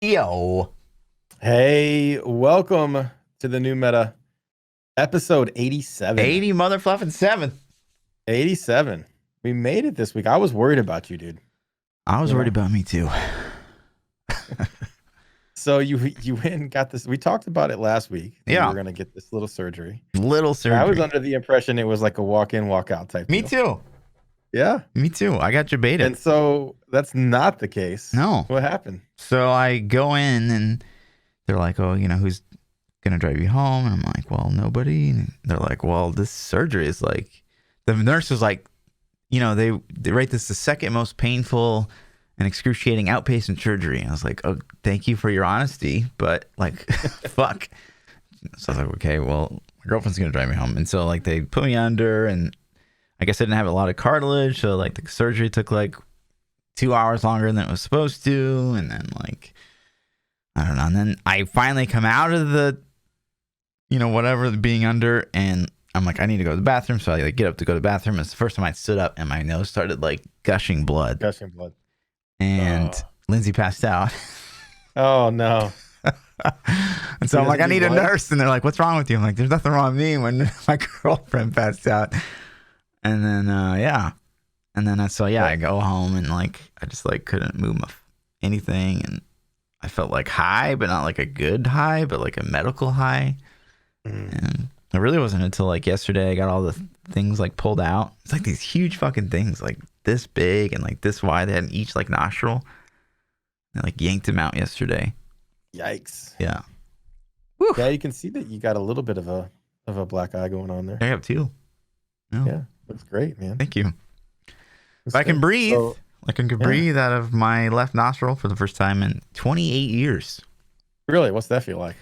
Yo. Hey, welcome to the new meta, episode 87. 80 motherfucking 7. 87. We made it this week. I was worried about you, dude. I was worried about me too. So you went and got this. We talked about it last week. Yeah. You were going to get this little surgery. I was under the impression it was like a walk-in, walk-out type Me deal. too. Yeah. Me too. I got debated. And so that's not the case. No. What happened? So I go in and they're like, oh, who's going to drive you home? And I'm like, well, nobody. And they're like, well, this surgery is like, the nurse was like, they rate this the second most painful and excruciating outpatient surgery. And I was like, oh, thank you for your honesty, but like, fuck. So I was like, okay, well, my girlfriend's going to drive me home. And so like they put me under, and I guess I didn't have a lot of cartilage. So like the surgery took like 2 hours longer than it was supposed to. And then like, I don't know. And then I finally come out of the, whatever, being under, and I'm like, I need to go to the bathroom. So I like get up to go to the bathroom. It's the first time I stood up and my nose started like gushing blood. And Lindsay passed out. Oh, no. And so I'm like, I need a nurse. And they're like, what's wrong with you? I'm like, there's nothing wrong with me when my girlfriend passed out. And then, yeah. And then, I go home and like, I just like couldn't move anything. And I felt like high, but not like a good high, but like a medical high. And it really wasn't until like yesterday I got all the things like pulled out. It's like these huge fucking things like this big and like this wide. They had in each like nostril. And like yanked them out yesterday. Yikes. Yeah. Whew. Yeah, you can see that you got a little bit of a black eye going on there. I have two. No. Yeah, that's great, man. Thank you. If I can breathe, I can breathe out of my left nostril for the first time in 28 years. Really? What's that feel like?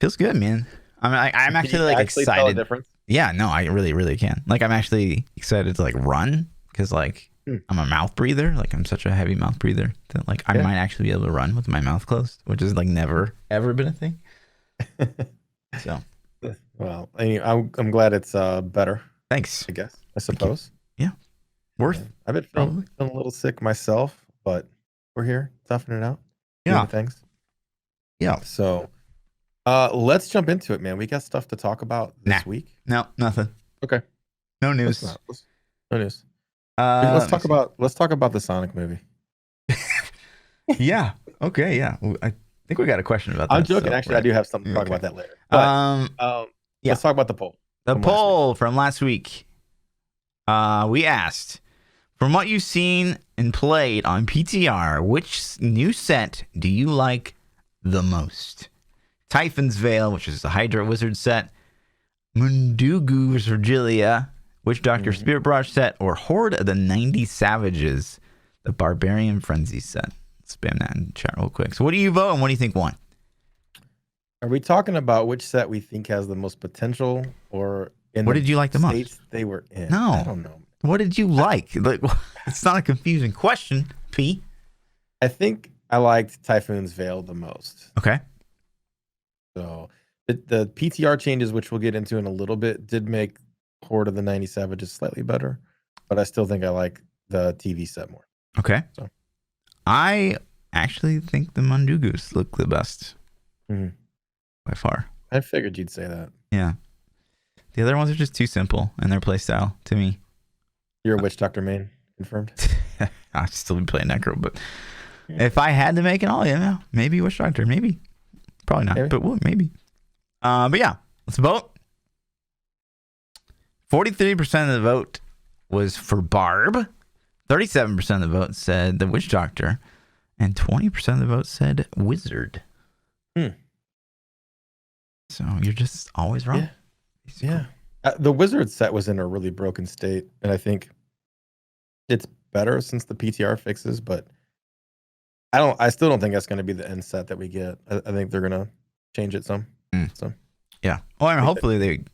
Feels good, man. I mean, I'm actually like excited. Tell a difference? Yeah, no, I really, really can. Like, I'm actually excited to like run because like I'm a mouth breather. Like, I'm such a heavy mouth breather that like I might actually be able to run with my mouth closed, which is like never ever been a thing. So, well, I'm glad it's better. Thanks. I guess. I suppose. Yeah. Worth. I've been feeling a little sick myself, but we're here toughing it out. Yeah. Thanks. Yeah. So, let's jump into it, man. We got stuff to talk about this week. No, nothing. Okay. No news. No news. Let's talk about the Sonic movie. Yeah. Okay. Yeah. I think we got a question about that. I'm joking. Actually, I do have something to talk about that later. But, let's talk about the poll. The poll from last week. We asked, from what you've seen and played on PTR, which new set do you like the most? Typhon's Veil, which is the Hydra Wizard set, Mundugu's Virgilia, Witch Doctor Spirit Barrage set, or Horde of the 90 Savages, the Barbarian Frenzy set. Spam that in chat real quick. So what do you vote and what do you think won? Are we talking about which set we think has the most potential, or what did you like the most? They were in? No, I don't know. What did you like? Like, it's not a confusing question, P. I think I liked Typhoon's Veil the most. Okay. So the PTR changes, which we'll get into in a little bit, did make Horde of the 90 Savages slightly better, but I still think I like the TV set more. Okay. So I actually think the Mundugus look the best by far. I figured you'd say that. Yeah. The other ones are just too simple in their playstyle to me. You're a Witch Doctor main, confirmed? I'd still be playing Necro, but if I had to make it all, maybe Witch Doctor, maybe. Probably not, but maybe. But yeah, let's vote. 43% of the vote was for Barb. 37% of the vote said the Witch Doctor. And 20% of the vote said Wizard. So you're just always wrong. Yeah. The Wizard set was in a really broken state. And I think it's better since the PTR fixes, but I still don't think that's going to be the end set that we get. I think they're going to change it some. So yeah. Well, I mean, hopefully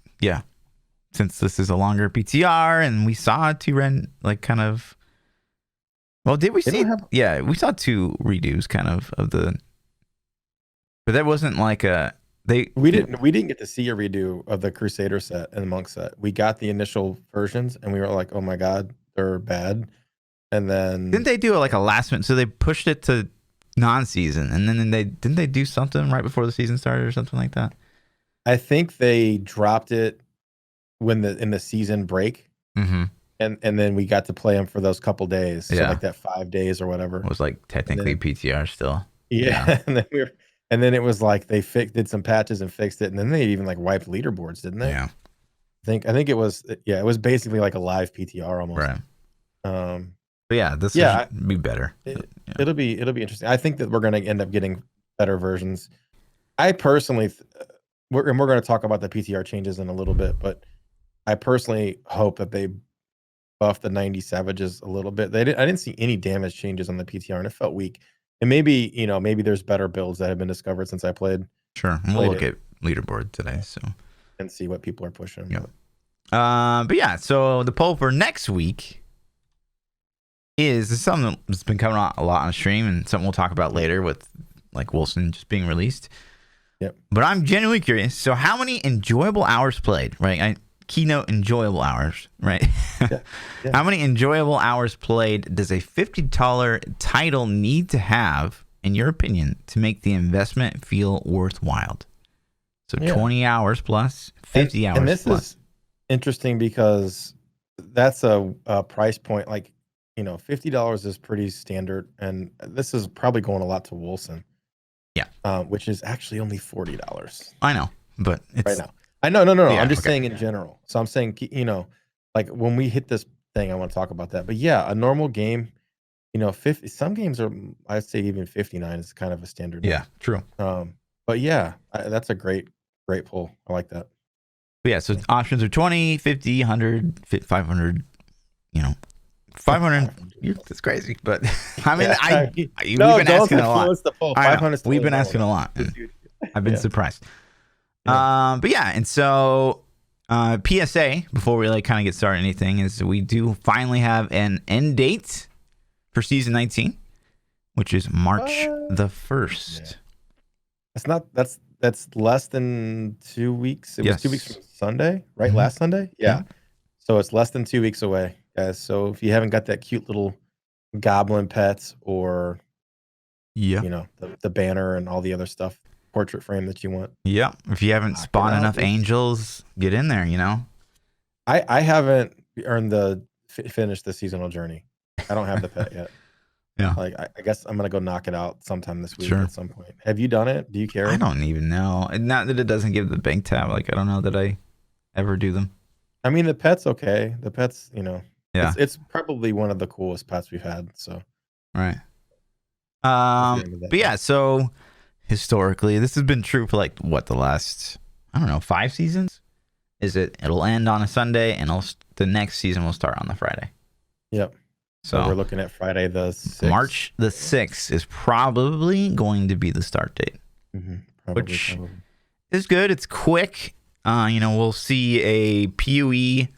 since this is a longer PTR and we saw like kind of. Well, did we see? Yeah, we saw two redos kind of the. But that wasn't like we didn't get to see a redo of the Crusader set and the Monk set. We got the initial versions and we were like, oh my god, they're bad. And then didn't they do like a last minute? So they pushed it to non-season, and then they do something right before the season started or something like that. I think they dropped it in the season break, Mm-hmm. and then we got to play them for those couple days, so Yeah. like that 5 days or whatever. It was like technically then- PTR still. Yeah, and then it was like they did some patches and fixed it, and then they even like wiped leaderboards, didn't they? Yeah. I think it was it was basically like a live PTR almost. Right. But yeah, this Yeah, should be better. it'll be interesting. I think that we're going to end up getting better versions. I personally, we're going to talk about the PTR changes in a little bit, but I personally hope that they buff the 90 Savages a little bit. I didn't see any damage changes on the PTR, and it felt weak. And maybe maybe there's better builds that have been discovered since I played. Sure, and we'll look at leaderboard today, so and see what people are pushing. Yeah. But yeah, so the poll for next week is something that's been coming out a lot on stream, and something we'll talk about later with like Wolcen just being released. Yep. But I'm genuinely curious. So, how many enjoyable hours played? Right. Keynote enjoyable hours, right? Yeah. How many enjoyable hours played does a $50 title need to have, in your opinion, to make the investment feel worthwhile? So 20 hours plus, 50 hours and this plus. Is interesting because that's a price point. Like, $50 is pretty standard, and this is probably going a lot to Wolcen. Yeah. Which is actually only $40. I know, but it's right now. I know, no. Yeah, I'm just saying in general. So I'm saying, like when we hit this thing, I want to talk about that. But yeah, a normal game, 50. Some games are, I'd say even 59 is kind of a standard. Yeah, true. But yeah, that's a great pull. I like that. But yeah, so options are 20, 50, 100, 500, 500. It's crazy, but I mean, we've been asking a lot. We've been asking a lot. I've been surprised. But yeah, and so PSA before we kind of get started anything is we do finally have an end date for season 19, which is March the 1st. Yeah. It's not that's less than 2 weeks. It was 2 weeks from Sunday, right? Mm-hmm. Last Sunday? Yeah. So it's less than 2 weeks away, guys. So if you haven't got that cute little goblin pets or the banner and all the other stuff, portrait frame that you want. Yeah. If you haven't spawned enough angels, get in there, I haven't finished the seasonal journey. I don't have the pet yet. Yeah. Like I guess I'm gonna go knock it out sometime this week at some point. Have you done it? Do you care? I don't even know. Not that it doesn't give the bank tab. I don't know that I ever do them. I mean, the pet's okay. The pet's, yeah, it's probably one of the coolest pets we've had. So right. But yeah, so historically, this has been true for the last 5 seasons. It'll end on a Sunday, and the next season will start on the Friday. Yep. So we're looking at Friday the 6th. March the 6th is probably going to be the start date, which is good. It's quick. We'll see a PoE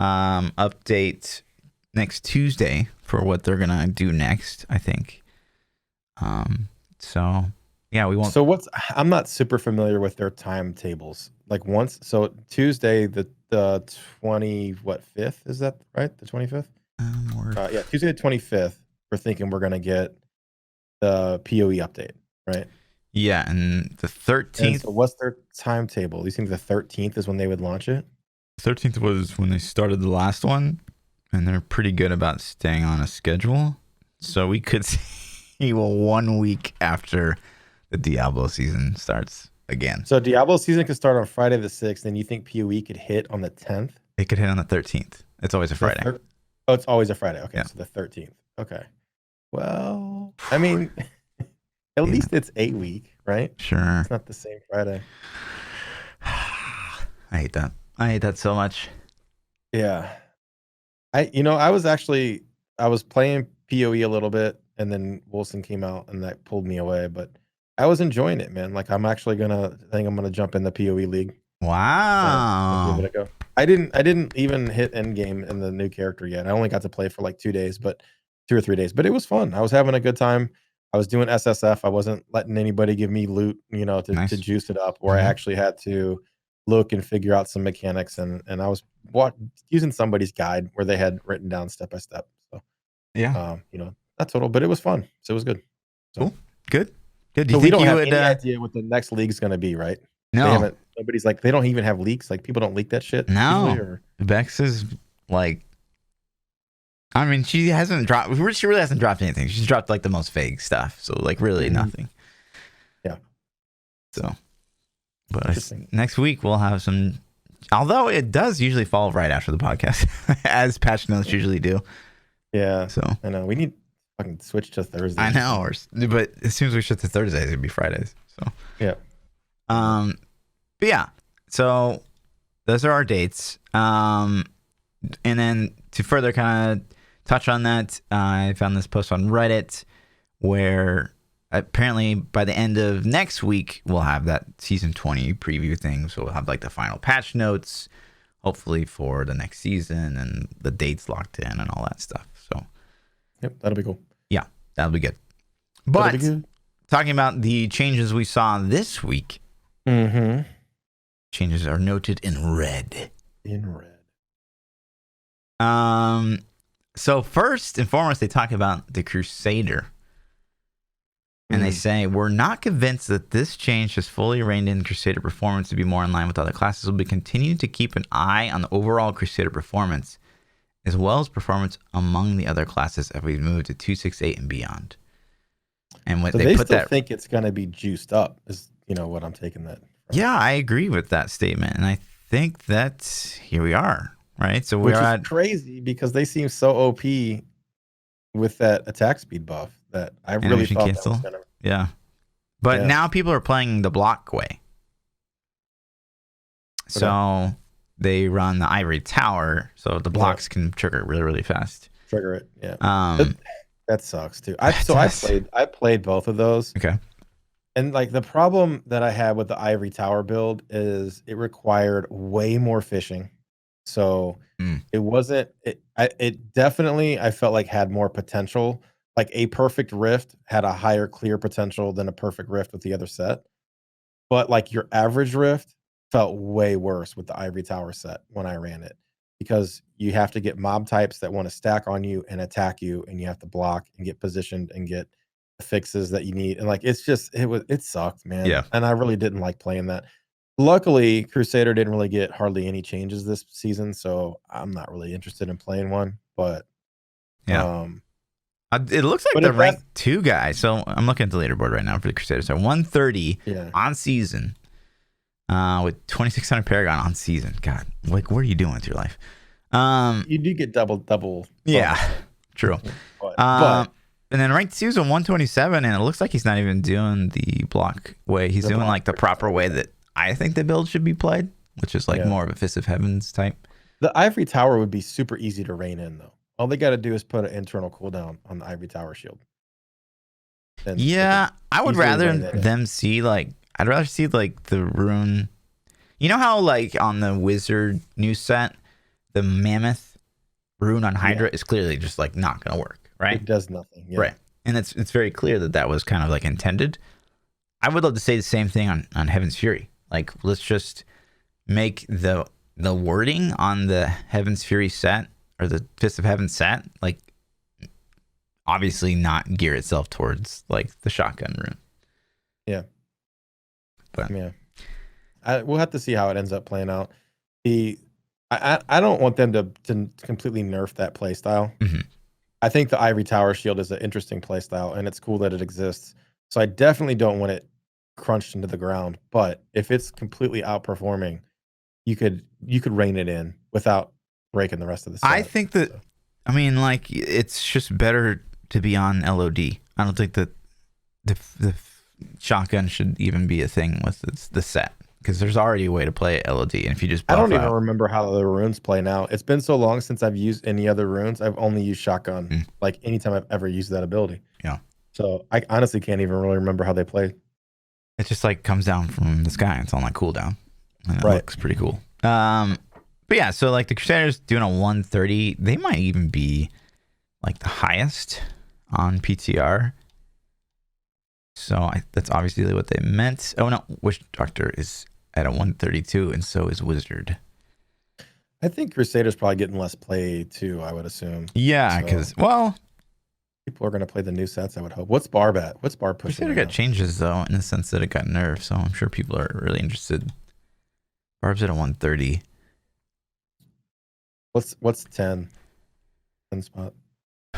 update next Tuesday for what they're gonna do next, I think. So yeah, we won't. So I'm not super familiar with their timetables. So Tuesday the 5th, is that right? The 25th? Yeah, Tuesday the 25th. We're thinking we're gonna get the PoE update, right? Yeah, and the 13th. So what's their timetable? Do you think the 13th is when they would launch it? 13th was when they started the last one, and they're pretty good about staying on a schedule. So we could see 1 week after the Diablo season starts again. So Diablo season could start on Friday the 6th, and you think PoE could hit on the 10th? It could hit on the 13th. It's always a Friday. It's always a Friday. Okay, so the 13th. Okay. Well, I mean, at least it's 8 week, right? Sure. It's not the same Friday. I hate that. I hate that so much. Yeah. I was playing PoE a little bit, and then Wolcen came out, and that pulled me away. But I was enjoying it, man. I'm actually I'm gonna jump in the PoE league. Wow. Give it a go. I didn't even hit endgame in the new character yet. I only got to play for 2 days, but 2 or 3 days. But it was fun. I was having a good time. I was doing SSF. I wasn't letting anybody give me loot, to juice it up, or I actually had to look and figure out some mechanics, and I was using somebody's guide where they had written down step by step. So yeah, not total, but it was fun. So it was good. Cool. Good. Do So you we think don't you have would? any idea what the next league's going to be, right? No. Nobody's like, they don't even have leaks. Like people don't leak that shit usually. No. Or Bex is like, I mean, she hasn't dropped. She really hasn't dropped anything. She's dropped like the most vague stuff. So like really nothing. Yeah. So, but next week we'll have some. Although it does usually fall right after the podcast, as patch notes usually do. Yeah. So I know we need to fucking switch to Thursday. I know, but as soon as we shift to Thursdays, it'd be Fridays. So yeah. But yeah. So those are our dates. And then to further kind of touch on that, I found this post on Reddit where apparently by the end of next week, we'll have that season 20 preview thing. So we'll have like the final patch notes, hopefully for the next season and the dates locked in and all that stuff. So, yep, that'll be cool. Yeah, that'll be good. But talking about the changes we saw this week, changes are noted in red. So first and foremost, they talk about the Crusader. And they say, we're not convinced that this change has fully reined in Crusader performance to be more in line with other classes. We'll be continuing to keep an eye on the overall Crusader performance, as well as performance among the other classes as we move to 268 and beyond. And when they put that, think it's going to be juiced up is, what I'm taking that from. Yeah, I agree with that statement. And I think that here we are, right? So Which is crazy because they seem so OP with that attack speed buff that I really thought that was gonna. Yeah, but now people are playing the block way. So they run the Ivory Tower, so the blocks can trigger really, really fast. Trigger it, yeah. That sucks too. I played both of those. Okay. And like the problem that I had with the Ivory Tower build is it required way more fishing. So it wasn't. It definitely I felt like had more potential. Like a perfect rift had a higher clear potential than a perfect rift with the other set. But like your average rift felt way worse with the Ivory Tower set when I ran it because you have to get mob types that want to stack on you and attack you, and you have to block and get positioned and get the fixes that you need. And like it sucked, man. Yeah. And I really didn't like playing that. Luckily, Crusader didn't really get hardly any changes this season, so I'm not really interested in playing one. But it looks like the rank 2 guy. So I'm looking at the leaderboard right now for the Crusaders. So 130 on season, with 2600 Paragon on season. God, like what are you doing with your life? You do get double. Yeah, true. And then rank 2 is a 127, and it looks like he's not even doing the block way. He's doing like the proper way that I think the build should be played, which is like more of a Fist of Heavens type. The Ivory Tower would be super easy to rein in, though. All they got to do is put an internal cooldown on the Ivory Tower shield. Yeah, I would rather them see I'd rather see like the rune. You know how like on the Wizard new set, the Mammoth rune on Hydra is clearly just like not gonna work, right? It does nothing, right? And it's very clear that was kind of like intended. I would love to say the same thing on Heaven's Fury. Like, let's just make the wording on the Heaven's Fury set or the Fist of Heaven set, like, obviously not gear itself towards like the shotgun rune. Yeah. But we'll have to see how it ends up playing out. I don't want them to completely nerf that play style. I think the Ivory Tower shield is an interesting play style, and it's cool that it exists. So I definitely don't want it crunched into the ground. But if it's completely outperforming, you could rein it in without breaking the rest of the set. I think that, I mean, like, it's just better to be on LOD. I don't think that the shotgun should even be a thing with the set, because there's already a way to play LOD. And if you just I don't even remember how the runes play now. It's been so long since I've used any other runes. I've only used shotgun like anytime I've ever used that ability. Yeah. So I honestly can't even really remember how they play. It just like comes down from the sky. It's on like cooldown. And it looks pretty cool. But yeah, so like the Crusaders doing a 130, they might even be like the highest on PTR. So that's obviously what they meant. Oh no, Witch Doctor is at a 132, and so is Wizard. I think Crusader's probably getting less play too, I would assume. Yeah, because people are going to play the new sets, I would hope. What's Barb at? What's Barb They pushing? said it got changes though, in the sense that it got nerfed. So I'm sure people are really interested. Barb's at a 130. What's 10 spot?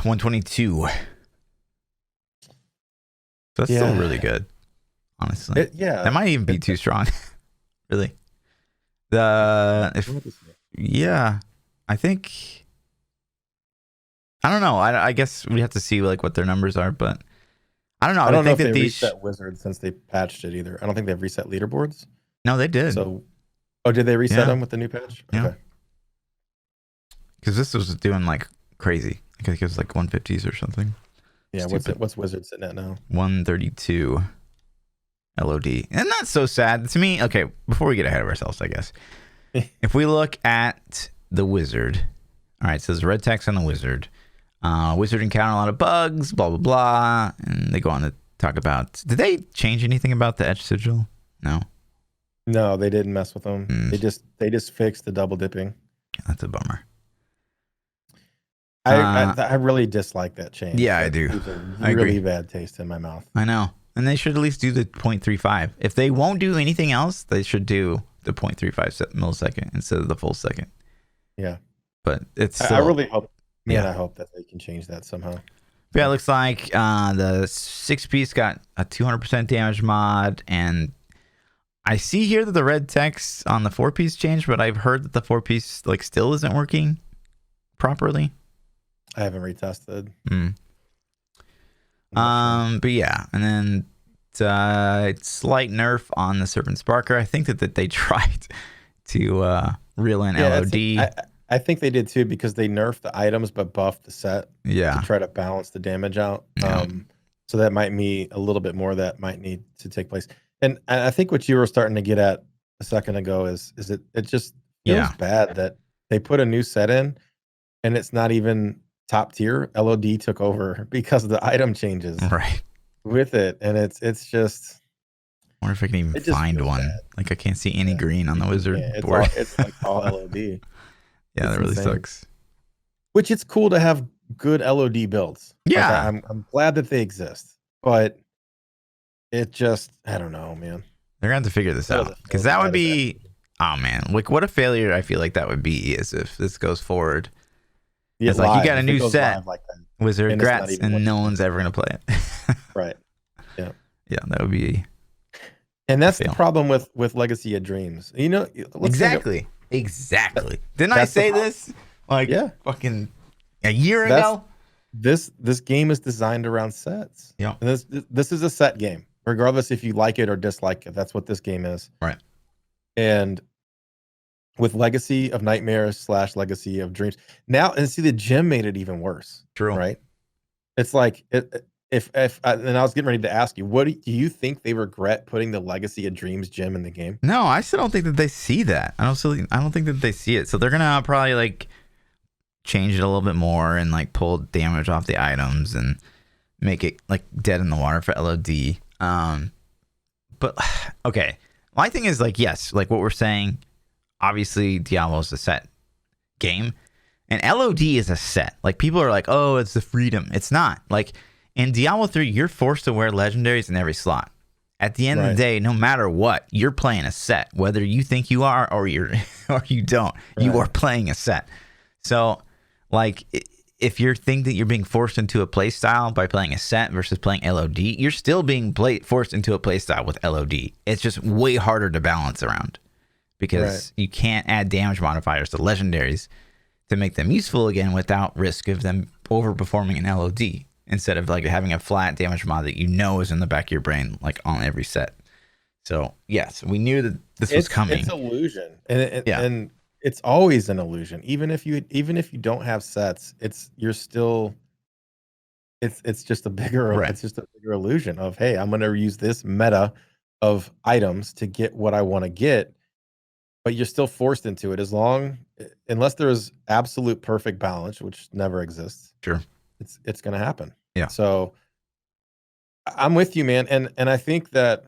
122. So that's still really good, honestly. That might even be too strong. Really. Yeah, I think. I don't know. I guess we have to see like what their numbers are, but I don't know. I don't know if that they reset Wizard since they patched it either. I don't think they've reset leaderboards. No, they did. So, did they reset them with the new patch? Yeah. Okay. Because this was doing like crazy. I think it was like 150s or something. Yeah. What's Wizard sitting at now? 132 LOD, and that's so sad to me. Okay, before we get ahead of ourselves, I guess if we look at the Wizard, all right, so there's red text on the Wizard. Wizard encounter a lot of bugs, blah blah blah, and they go on to talk about. Did they change anything about the Etch Sigil? No, they didn't mess with them. They just fixed the double dipping. That's a bummer. I really dislike that change. Yeah, I do. I agree. Really bad taste in my mouth. I know, and they should at least do the 0.35. If they won't do anything else, they should do the 0.35 millisecond instead of the full second. Yeah, but it's. Still, I really hope. I hope that they can change that somehow. But yeah, it looks like the 6-piece got a 200% damage mod, and I see here that the red text on the 4-piece changed, but I've heard that the 4-piece like still isn't working properly. I haven't retested. But yeah, and then slight nerf on the Serpent Sparker. I think that they tried to reel in LOD. I think they did too, because they nerfed the items but buffed the set. Yeah. To try to balance the damage out. So that might be a little bit more that might need to take place. And I think what you were starting to get at a second ago is it just feels bad that they put a new set in and it's not even top tier. LOD took over because of the item changes with it, and it's just. I wonder if I can even find one. Bad. Like I can't see any green on the Wizard board. It's like all LOD. Yeah, that really sucks. Which it's cool to have good LOD builds. Yeah, like I'm glad that they exist, but it just, I don't know, man. They're gonna have to figure this out, because that would be, oh man, like what a failure I feel like that would be is if this goes forward. Yeah, it's like you got a new set, like Wizard, and grats, and no one's ever gonna play it. Right. Yeah. Yeah, that would be. And that's the problem with Legacy of Dreams. You know, exactly. Didn't I say this like fucking a year ago? This game is designed around sets. Yeah. And this is a set game, regardless if you like it or dislike it. That's what this game is. Right. And with Legacy of Nightmares / Legacy of Dreams now, and see, the gym made it even worse. True. Right. It's like if and I was getting ready to ask you, what do you think they regret putting the Legacy of Dreams gym in the game? No, I still don't think that they see that. I don't think that they see it. So they're gonna probably like change it a little bit more and like pull damage off the items and make it like dead in the water for LOD. But okay, my thing is like, yes, like what we're saying. Obviously, Diablo is a set game, and LOD is a set. Like people are like, oh, it's the freedom. It's not. Like in Diablo 3, you're forced to wear legendaries in every slot. At the end of the day, no matter what, you're playing a set. Whether you think you are or you don't, you are playing a set. So, like, if you think that you're being forced into a play style by playing a set versus playing LOD, you're still being forced into a play style with LOD. It's just way harder to balance around because you can't add damage modifiers to legendaries to make them useful again without risk of them overperforming in LOD. Instead of like having a flat damage mod that you know is in the back of your brain, like on every set. So yes, we knew that this was coming. It's illusion, and it's always an illusion. Even if you don't have sets, it's just a bigger it's just a bigger illusion of, hey, I'm going to use this meta of items to get what I want to get, but you're still forced into it unless there's absolute perfect balance, which never exists. Sure. It's going to happen. Yeah. So I'm with you, man. And I think that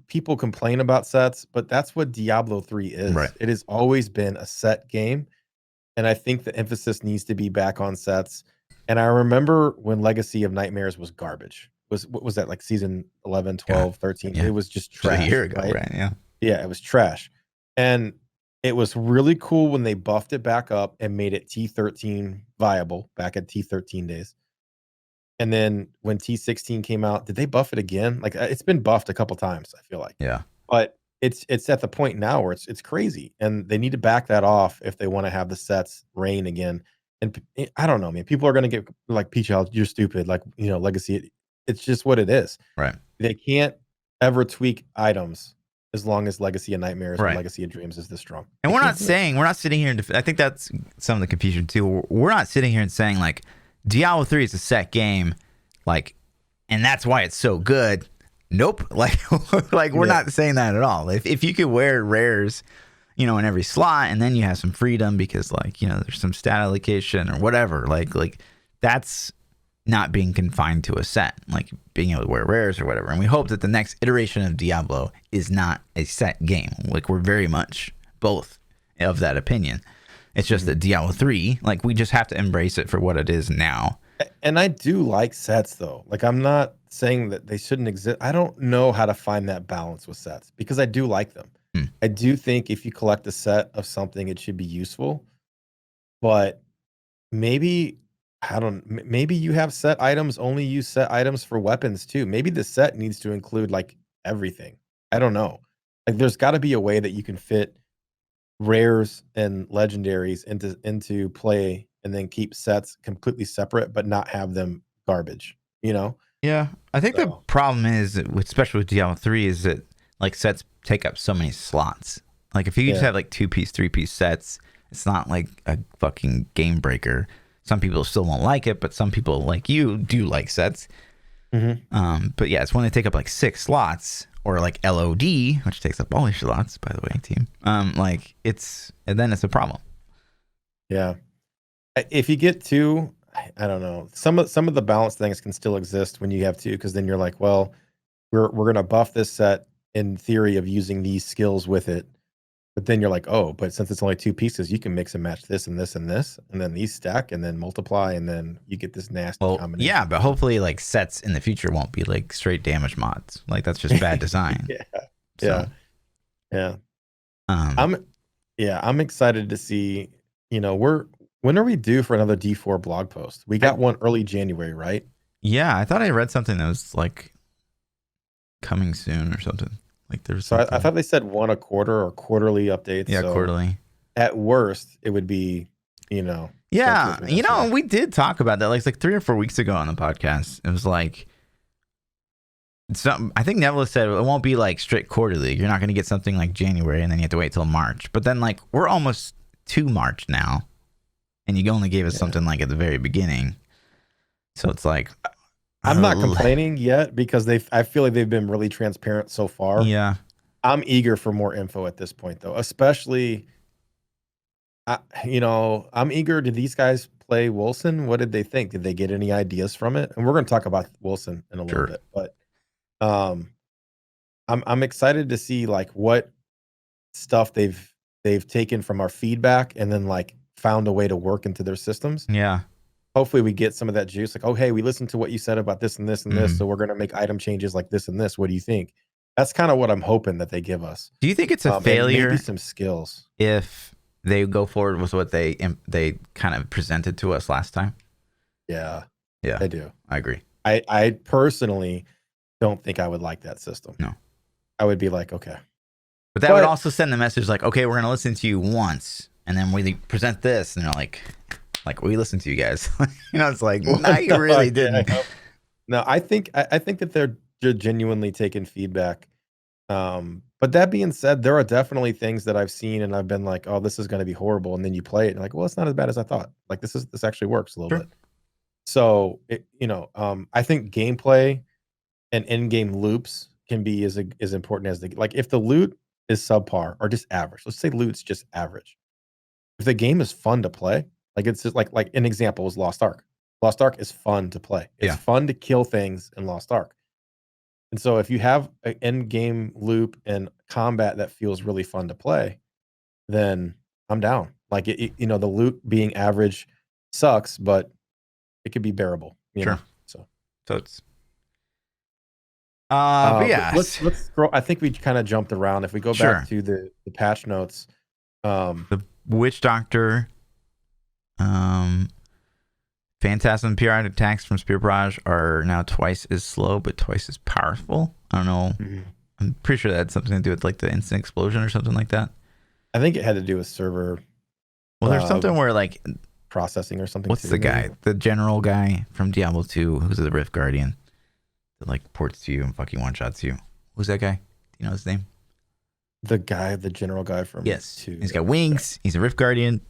people complain about sets, but that's what Diablo 3 is. Right. It has always been a set game. And I think the emphasis needs to be back on sets. And I remember when Legacy of Nightmares was garbage. What was that, like season 11, God, 12, 13? yeah, It was just just a trash, year ago, right? right? Yeah, Yeah, it was trash. And it was really cool when they buffed it back up and made it T13 viable back at T13 days. And then when T16 came out, did they buff it again? Like it's been buffed a couple times, I feel like. yeah, But it's at the point now where it's crazy, and they need to back that off if they want to have the sets reign again. And I don't know, man. People are gonna get like, "PTR, you're stupid." Like, Legacy. It's just what it is. right, They can't ever tweak items as long as Legacy of Nightmares or right. Legacy of Dreams is this strong. And They we're can't not do it. saying, we're not sitting here and I think that's some of the confusion too. We're not sitting here and saying like Diablo 3 is a set game, like, and that's why it's so good. Nope. Like, like we're Yeah. not saying that at all. If you could wear rares, in every slot, and then you have some freedom because like, there's some stat allocation or whatever, like that's not being confined to a set, like being able to wear rares or whatever. And we hope that the next iteration of Diablo is not a set game. Like, we're very much both of that opinion. It's just that Diablo 3, like, we just have to embrace it for what it is now. And I do like sets though. Like, I'm not saying that they shouldn't exist. I don't know how to find that balance with sets because I do like them. Hmm. I do think if you collect a set of something, it should be useful. But maybe maybe you have set items, only use set items for weapons too. Maybe the set needs to include like everything. I don't know. Like, there's got to be a way that you can fit rares and legendaries into play and then keep sets completely separate but not have them garbage, you know? Yeah, I think the So, problem is, especially with Diablo 3, is that like sets take up so many slots. Like, if you just yeah. have like 2-piece, 3-piece sets, it's not like a fucking game breaker. Some people still won't like it, but some people like you do like sets. But yeah, it's when they take up like 6 slots, or like LOD, which takes up all your slots, by the way, team. Like, and then it's a problem. Yeah. If you get two, I don't know. Some of the balance things can still exist when you have two, because then you're like, well, we're gonna buff this set in theory of using these skills with it. But then you're like, oh, but since it's only two pieces, you can mix and match this and this and this, and then these stack and then multiply, and then you get this nasty Well, combination. yeah, but hopefully like sets in the future won't be like straight damage mods. Like, that's just bad design. Yeah. So, Yeah. um, I'm excited to see, when are we due for another D4 blog post? We got one early January, right? yeah, I thought I read something that was like coming soon or something. Like, there was So something. I thought they said one a quarter or quarterly updates. Yeah, So quarterly. at worst, it would be, start to Yeah, look at this year. we did talk about that like 3 or 4 weeks ago on the podcast. It was like, I think Neville said it won't be like strict quarterly. You're not going to get something like January and then you have to wait till March. But then like we're almost to March now, and you only gave us something like at the very beginning. So it's like, I'm not complaining yet because I feel like they've been really transparent so far. Yeah. I'm eager for more info at this point, though, especially, I'm eager. Did these guys play Wolcen? What did they think? Did they get any ideas from it? And we're going to talk about Wolcen in a little Sure. bit, but um, I'm excited to see like what stuff they've taken from our feedback and then like found a way to work into their systems. Yeah. Hopefully we get some of that juice. Like, oh, hey, we listened to what you said about this and this and this, so we're going to make item changes like this and this. What do you think? That's kind of what I'm hoping that they give us. Do you think it's a And failure maybe some skills if they go forward with what they kind of presented to us last time? Yeah, Yeah, I do. I agree. I personally don't think I would like that system. No. I would be like, okay. But that would also send the message like, okay, we're going to listen to you once, and then we present this, and they're like, we listened to you guys. It's like, no, you really didn't. No, I think that they're genuinely taking feedback. But that being said, there are definitely things that I've seen and I've been like, oh, this is going to be horrible. And then you play it and like, well, it's not as bad as I thought. Like, this actually works a little bit. So I think gameplay and in-game loops can be as important as like if the loot is subpar or just average. Let's say loot's just average. If the game is fun to play, like it's just like an example is Lost Ark. Lost Ark is fun to play. It's fun to kill things in Lost Ark. And so if you have an end game loop and combat that feels really fun to play, then I'm down. Like the loot being average sucks, but it could be bearable. You Sure. know? So it's but yeah, let's scroll. I think we kind of jumped around. If we go Sure. back to the patch notes, the Witch Doctor, Phantasm PR attacks from Spear Barrage are now twice as slow but twice as powerful. I don't know. I'm pretty sure that had something to do with like the instant explosion or something like that. I think it had to do with server. Well, there's something where like processing or something. What's too, the maybe? guy? The general guy from Diablo 2 who's the Rift Guardian that like ports to you and fucking one shots you. Who's that guy? Do you know his name? The general guy from Yes. 2. He's got wings. He's a Rift Guardian.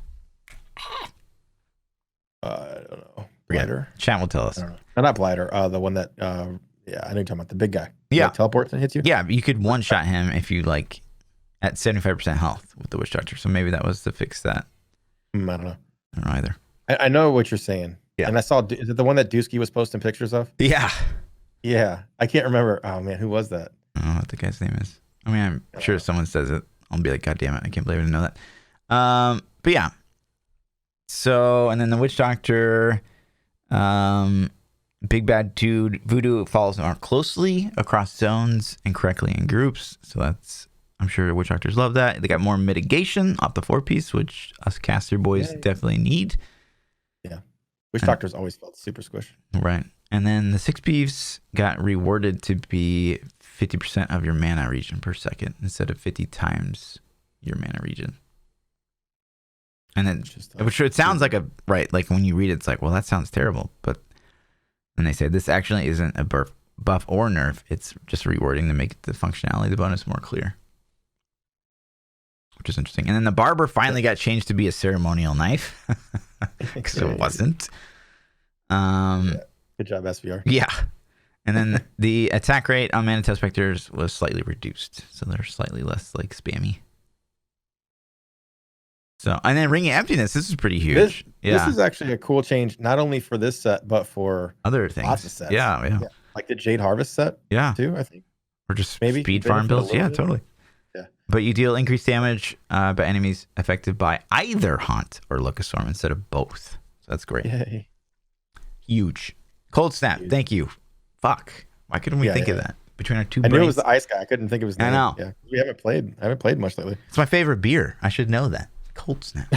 I don't know. Yeah. Blighter? Chat will tell us. I don't know. No, not Blighter. The one that yeah, I know you're talking about, the big guy. Yeah. Like teleports and hits you. Yeah, you could one shot him if you like at 75% health with the Witch Doctor. So maybe that was to fix that. I don't know. I don't know either. I know what you're saying. Yeah. And I saw, is it the one that Dusky was posting pictures of? Yeah. Yeah. I can't remember. Oh man, who was that? I don't know what the guy's name is. I mean, I'm sure if someone says it, I'll be like, God damn it, I can't believe I didn't know that. But yeah. So, and then the Witch Doctor, Big Bad Dude, Voodoo follows more closely across zones and correctly in groups. So that's, I'm sure Witch Doctors love that. They got more mitigation off the 4-piece, which us caster boys definitely need. Yeah. Witch Doctors always felt super squish. Right. And then the 6-piece got rewarded to be 50% of your mana regen per second instead of 50 times your mana regen. And then, which it sounds like a, right, like when you read it, it's like, well, that sounds terrible. But then they say this actually isn't a buff or nerf. It's just rewarding to make the functionality of the bonus more clear. Which is interesting. And then the barber finally got changed to be a ceremonial knife. Because it wasn't. Good job, SVR. Yeah. And then the attack rate on Mana Tail Specters was slightly reduced. So they're slightly less like spammy. So, and then Ring of Emptiness, this is pretty huge. This is actually a cool change, not only for this set, but for other things. Lots of sets. Yeah. Like the Jade Harvest set, too, I think. Or just maybe speed farm builds. Yeah, totally. Yeah. But you deal increased damage by enemies affected by either Haunt or Look of Storm instead of both. So that's great. Yay. Huge. Cold Snap. Huge. Thank you. Fuck. Why couldn't we think of that? Between our two brains. I knew it was the ice guy. I couldn't think of his name. I know. Yeah. I haven't played much lately. It's my favorite beer. I should know that. Cold Snap.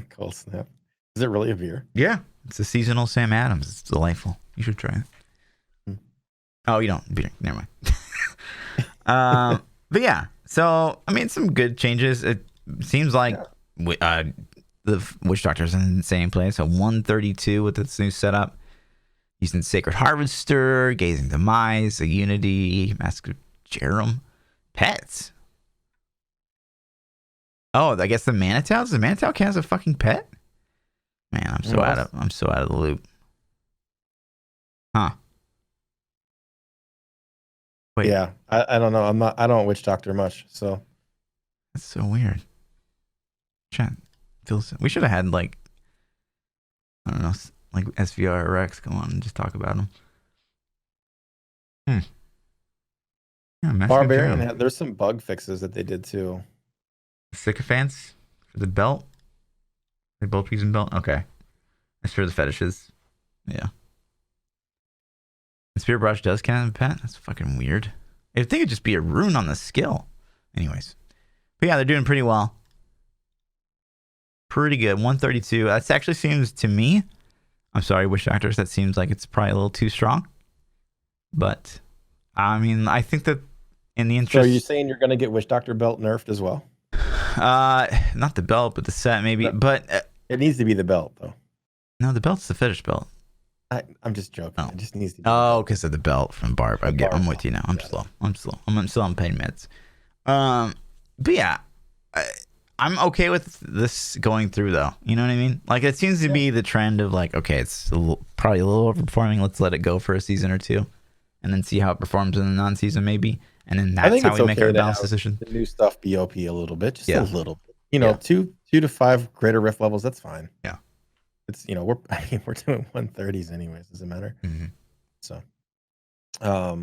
Cold Snap. Is it really a beer? Yeah. It's a seasonal Sam Adams. It's delightful. You should try it. Oh, you don't beer. Never mind. But yeah. So, I mean, some good changes. It seems like the Witch Doctor's in the same place. So 132 with this new setup. Using Sacred Harvester, Gazing Demise, a Unity, Mask of Jerem, pets. Oh, I guess the Manitail. Does the Manitail count as a fucking pet? Man, I'm so out of the loop. Huh. Wait. Yeah, I don't know. I don't Witch Doctor much, so that's so weird. Chat feels. We should have had like, I don't know, like SVR or Rex come on and just talk about them. Yeah, Barbarian. There's some bug fixes that they did too. Sycophants for the belt. They both using belt. Okay, that's for the fetishes. Yeah. The Spirit Brush does count as a pet. That's fucking weird. I think it'd just be a rune on the skill. Anyways, but yeah, they're doing pretty well. Pretty good. 132. That actually seems to me. I'm sorry, Witch Doctors. That seems like it's probably a little too strong. But I mean, I think that in the interest. So are you saying you're going to get Witch Doctor belt nerfed as well? Not the belt, but the set maybe. But it needs to be the belt though. No, the belt's the fetish belt. I'm just joking. Oh. It just needs to be. Oh, because of the belt from Barb. I'm with you now. I'm slow. I'm still on pain meds. But yeah, I'm okay with this going through though. You know what I mean? Like it seems to be the trend of like, okay, it's probably a little overperforming. Let's let it go for a season or two, and then see how it performs in the non-season maybe. And then that's how we make our balanced decision. The new stuff be OP a little bit, just a little bit. You know, 2 to 5 greater rift levels. That's fine. Yeah. It's we're doing 130s anyways. Doesn't matter. Mm-hmm. So, yeah.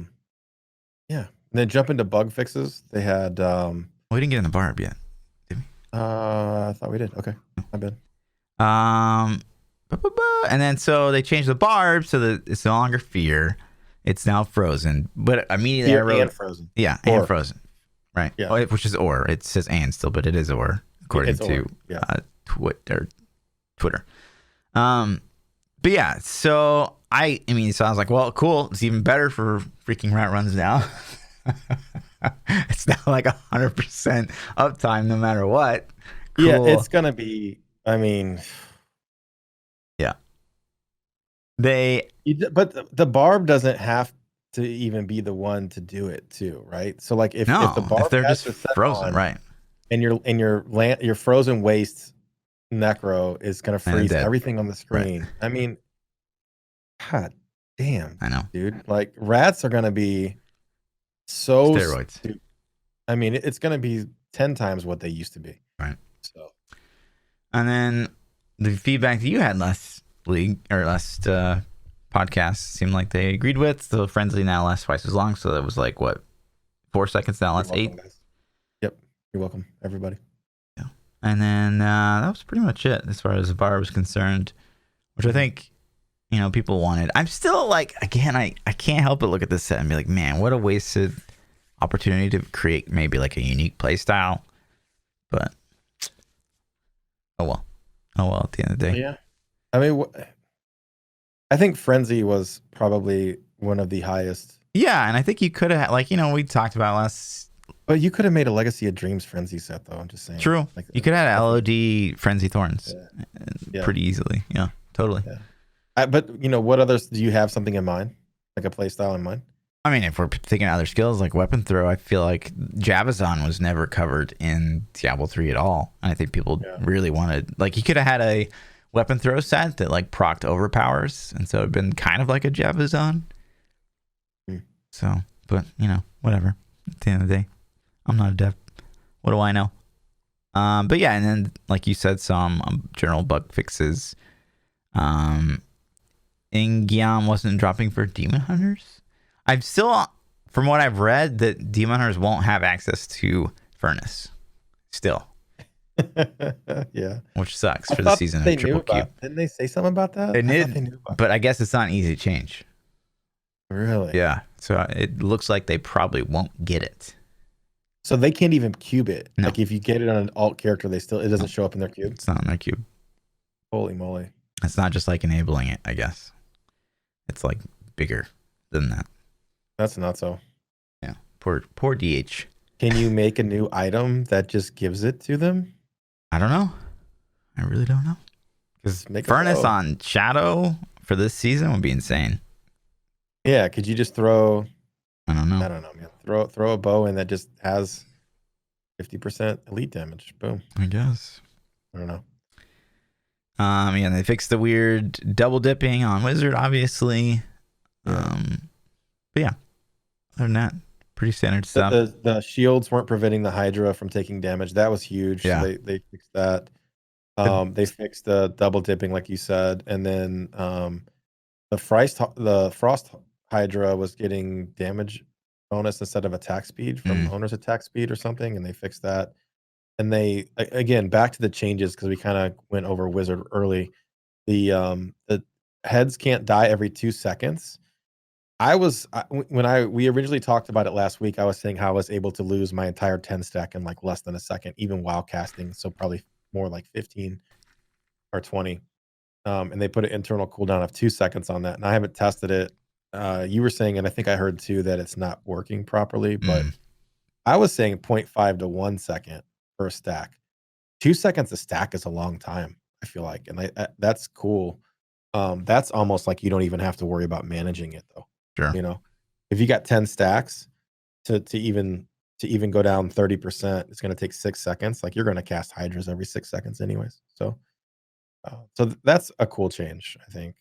And then jump into bug fixes. They had. We didn't get in the Barb yet, did we? I thought we did. Okay, my bad. And then so they changed the barb so that it's no longer fear. It's now frozen. But immediately I wrote and frozen. yeah, Or. and frozen. Right. Yeah. Oh, which is or. It says and still, but it is or according It's to or. Yeah. Twitter. But yeah, so I mean, so I was like, well, cool. It's even better for freaking rat runs now. It's now like 100% uptime no matter what. Cool. Yeah, it's gonna be. I mean, yeah. But the barb doesn't have to even be the one to do it too, right? So like if the barb they're has just to set frozen, on, right? And your frozen waste necro is gonna freeze dead. everything on the screen. Right. I mean, God damn, I know. dude. Like rats are gonna be so Steroids. I mean, it's gonna be 10 times what they used to be. Right. So, and then the feedback that you had last podcast seemed like they agreed with. So Frenzy now lasts twice as long. So that was like what, 4 seconds now lasts 8. Guys. Yep, you're welcome, everybody. Yeah, and then that was pretty much it as far as the bar was concerned, which I think people wanted. I'm still like, again, I can't help but look at this set and be like, man, what a wasted opportunity to create maybe like a unique play style. But oh well at the end of the day. Yeah, I mean, I think Frenzy was probably one of the highest. Yeah, and I think you could have, we talked about last. But you could have made a Legacy of Dreams Frenzy set, though. I'm just saying. True. Like, you could have had LOD Frenzy Thorns pretty easily. Yeah, totally. Yeah. But what others do you have something in mind, like a play style in mind? I mean, if we're thinking other skills like weapon throw, I feel like Javazon was never covered in Diablo 3 at all. And I think people really wanted, like, you could have had a weapon throw set that like procced overpowers, and so it'd been kind of like a Javazon. So, but whatever. At the end of the day, I'm not a dev. What do I know? But yeah, and then like you said, some general bug fixes. Ingyam wasn't dropping for Demon Hunters. I've still, from what I've read, that Demon Hunters won't have access to Furnace. Still. Yeah. Which sucks for the season of Triple Q. Didn't they say something about that? But I guess it's not an easy change. Really? Yeah. So it looks like they probably won't get it. So they can't even cube it. No. Like if you get it on an alt character, it doesn't show up in their cube. It's not in their cube. Holy moly. It's not just like enabling it, I guess. It's like bigger than that. That's not so. Yeah. Poor DH. Can you make a new item that just gives it to them? I don't know. I really don't know. Because Furnace on Shadow for this season would be insane. Yeah, could you just throw? I don't know, man. Throw a bow in that just has 50% elite damage. Boom. I guess. I don't know. Yeah, they fixed the weird double dipping on Wizard, obviously. Yeah. But yeah, other than that, pretty standard stuff. The shields weren't preventing the Hydra from taking damage. That was huge. Yeah. So they fixed that. They fixed the double dipping, like you said, and then the Frost Hydra was getting damage bonus instead of attack speed from owner's attack speed or something, and they fixed that. And they, again, back to the changes, because we kind of went over Wizard early. The heads can't die every 2 seconds. We originally talked about it last week, I was saying how I was able to lose my entire 10 stack in like less than a second, even while casting. So probably more like 15 or 20. And they put an internal cooldown of 2 seconds on that. And I haven't tested it. You were saying, and I think I heard too, that it's not working properly, but I was saying 0.5 to 1 second per stack. 2 seconds a stack is a long time, I feel like. And that's cool. That's almost like you don't even have to worry about managing it though. Sure. If you got 10 stacks to even go down 30%, it's going to take 6 seconds. Like you're going to cast Hydras every 6 seconds anyways. So that's a cool change, I think.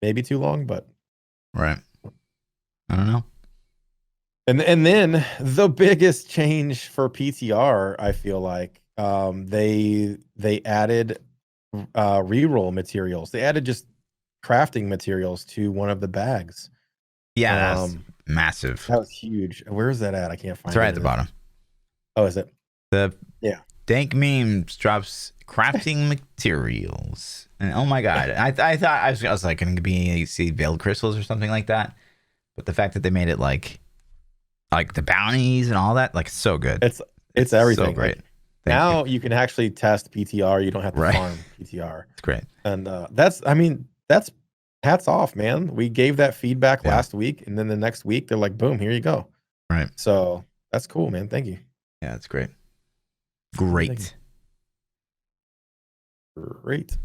Maybe too long, but right. I don't know. And then the biggest change for PTR, I feel like, they added reroll materials. They added just crafting materials to one of the bags. Yeah, that's massive. That was huge. Where is that at? I can't find it. It's right at the bottom. Oh, is it? The Dank Memes drops crafting materials. And oh my god, I thought I was like going to be see veiled crystals or something like that. But the fact that they made it like the bounties and all that, like so good. It's everything. So great. Like, now you can actually test PTR. You don't have to farm PTR. It's great. And that's hats off, man. We gave that feedback last week, and then the next week they're like, boom, here you go. Right. So that's cool, man. Thank you. Yeah, it's great. Great. Great.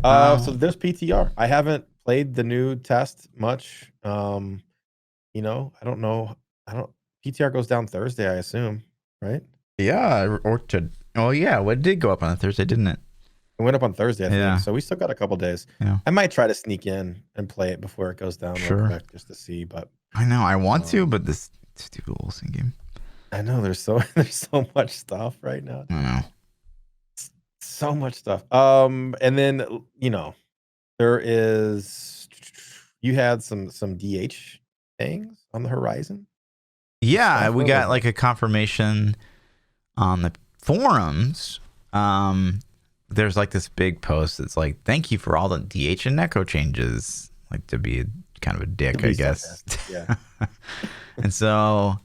So there's PTR. I haven't played the new test much. You know, I don't know. PTR goes down Thursday, I assume, right? Yeah, it did go up on a Thursday, didn't it? It went up on Thursday, I think. So we still got a couple days. Yeah. I might try to sneak in and play it before it goes down real quick just to see, but I know I want to, but this stupid Wolcen game. I know there's so much stuff right now. I know. So much stuff. And then there is you had some DH things on the horizon. Yeah, we got like a confirmation on the forums. There's like this big post that's like, thank you for all the DH and Necro changes. Like to be kind of a dick, I guess. Yeah. And so,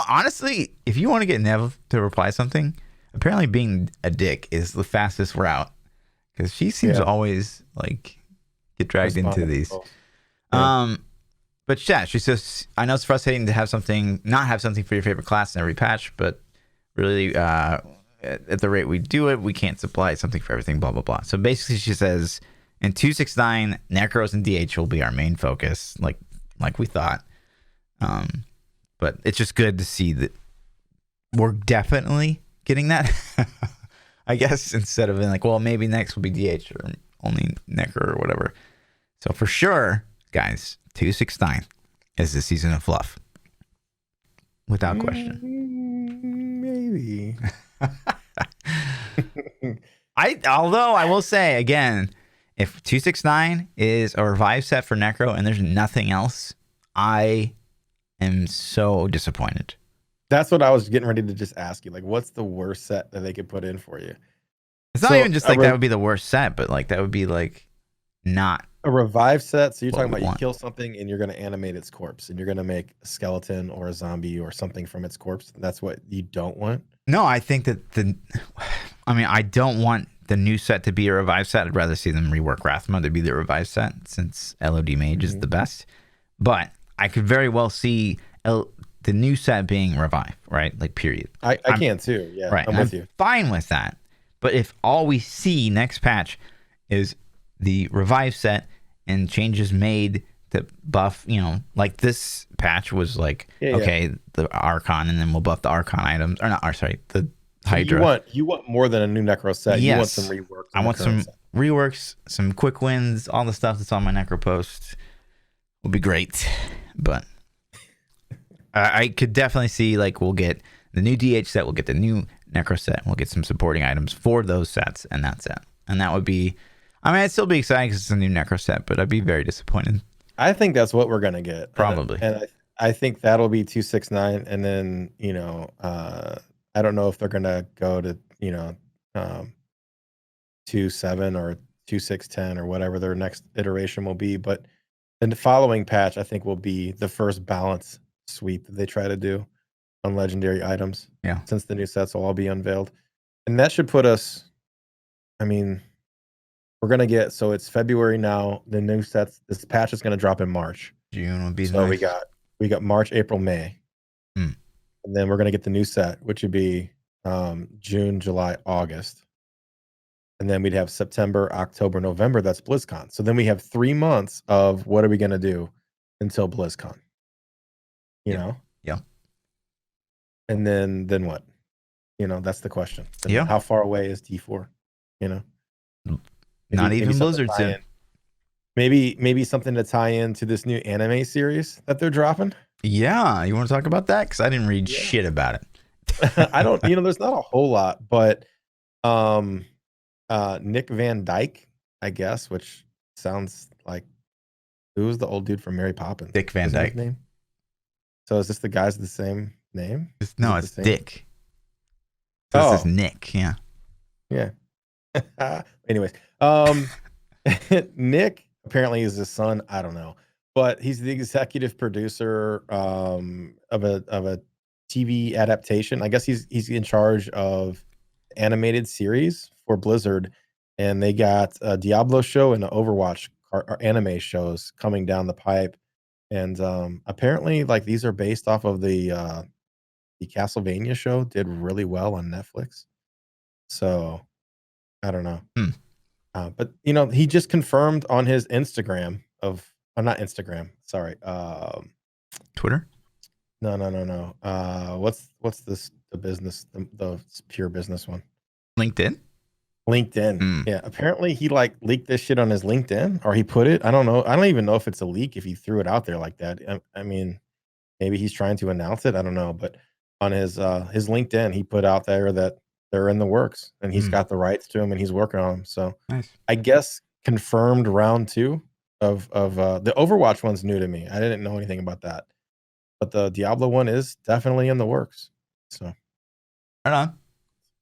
honestly, if you want to get Nev to reply something, apparently being a dick is the fastest route because she seems to always like get dragged into these. But yeah, she says, I know it's frustrating to not have something for your favorite class in every patch, but really, at the rate we do it, we can't supply something for everything, blah, blah, blah. So basically she says in 269, Necros and DH will be our main focus, like we thought. But it's just good to see that we're definitely getting that, I guess, instead of being like, well, maybe next will be DH or only Necro or whatever. So for sure, guys, 269 is the season of fluff. Without question. Maybe. Although I will say again, if 269 is a revive set for Necro and there's nothing else, I am so disappointed. That's what I was getting ready to just ask you. Like, what's the worst set that they could put in for you? It's not even just like that would be the worst set, but like that would be like not a revive set. So you're talking about you kill something and you're going to animate its corpse and you're going to make a skeleton or a zombie or something from its corpse. That's what you don't want? No, I think that I don't want the new set to be a revive set. I'd rather see them rework Rathma to be the revive set since LOD Mage is the best. But I could very well see the new set being revive, right? Like, period. I can too. Yeah, right. I'm with you. Fine with that. But if all we see next patch is the revive set and changes made to buff, like this patch was like, the Archon, and then we'll buff the Archon items, or not, the Hydra. You want more than a new Necro set. Yes. You want some reworks. I want some reworks, some quick wins, all the stuff that's on my Necro post will be great. But I could definitely see, like, we'll get the new DH set, we'll get the new Necro set, and we'll get some supporting items for those sets and that set. And that would be, I'd still be excited because it's a new Necro set, but I'd be very disappointed. I think that's what we're going to get. Probably. And I think that'll be 269. And then, I don't know if they're going to go to, 27 or 2610 or whatever their next iteration will be. But the following patch, I think, will be the first balance sweep that they try to do on legendary items. Yeah. Since the new sets will all be unveiled. And that should put us, we're going to get, so it's February now, the new sets, this patch is going to drop in March. June would be so nice. we got March, April, May. And then we're going to get the new set, which would be June, July, August. And then we'd have September, October, November. That's BlizzCon. So then we have 3 months of what are we going to do until BlizzCon? You know? Yeah. And then what? That's the question. Yeah. How far away is D4? Not even Blizzard soon. Maybe something to tie into this new anime series that they're dropping. Yeah, you want to talk about that? Because I didn't read shit about it. I don't. There's not a whole lot, but Nick Van Dyke, I guess, which sounds like who's the old dude from Mary Poppins? Dick Van Dyke. Name? So is this the guy's the same name? No, it's Dick. So this is Oh, Nick. Yeah. yeah. Anyways, Nick apparently is his son. I don't know, but he's the executive producer of a TV adaptation. I guess he's in charge of animated series for Blizzard, and they got a Diablo show and an Overwatch or anime shows coming down the pipe. And apparently, like these are based off of the Castlevania show. Did really well on Netflix. So I don't know. Hmm. But he just confirmed on his Instagram not Instagram, sorry. Twitter. No. What's the business, the pure business one? LinkedIn. LinkedIn. Yeah. Apparently he like leaked this shit on his LinkedIn, or he put it. I don't know. I don't even know if it's a leak if he threw it out there like that. I mean, maybe he's trying to announce it. I don't know. But on his LinkedIn, he put out there that they're in the works and he's got the rights to them and he's working on them. So Nice. I guess confirmed round 2 of the Overwatch one's new to me. I didn't know anything about that, but the Diablo one is definitely in the works. So Right on.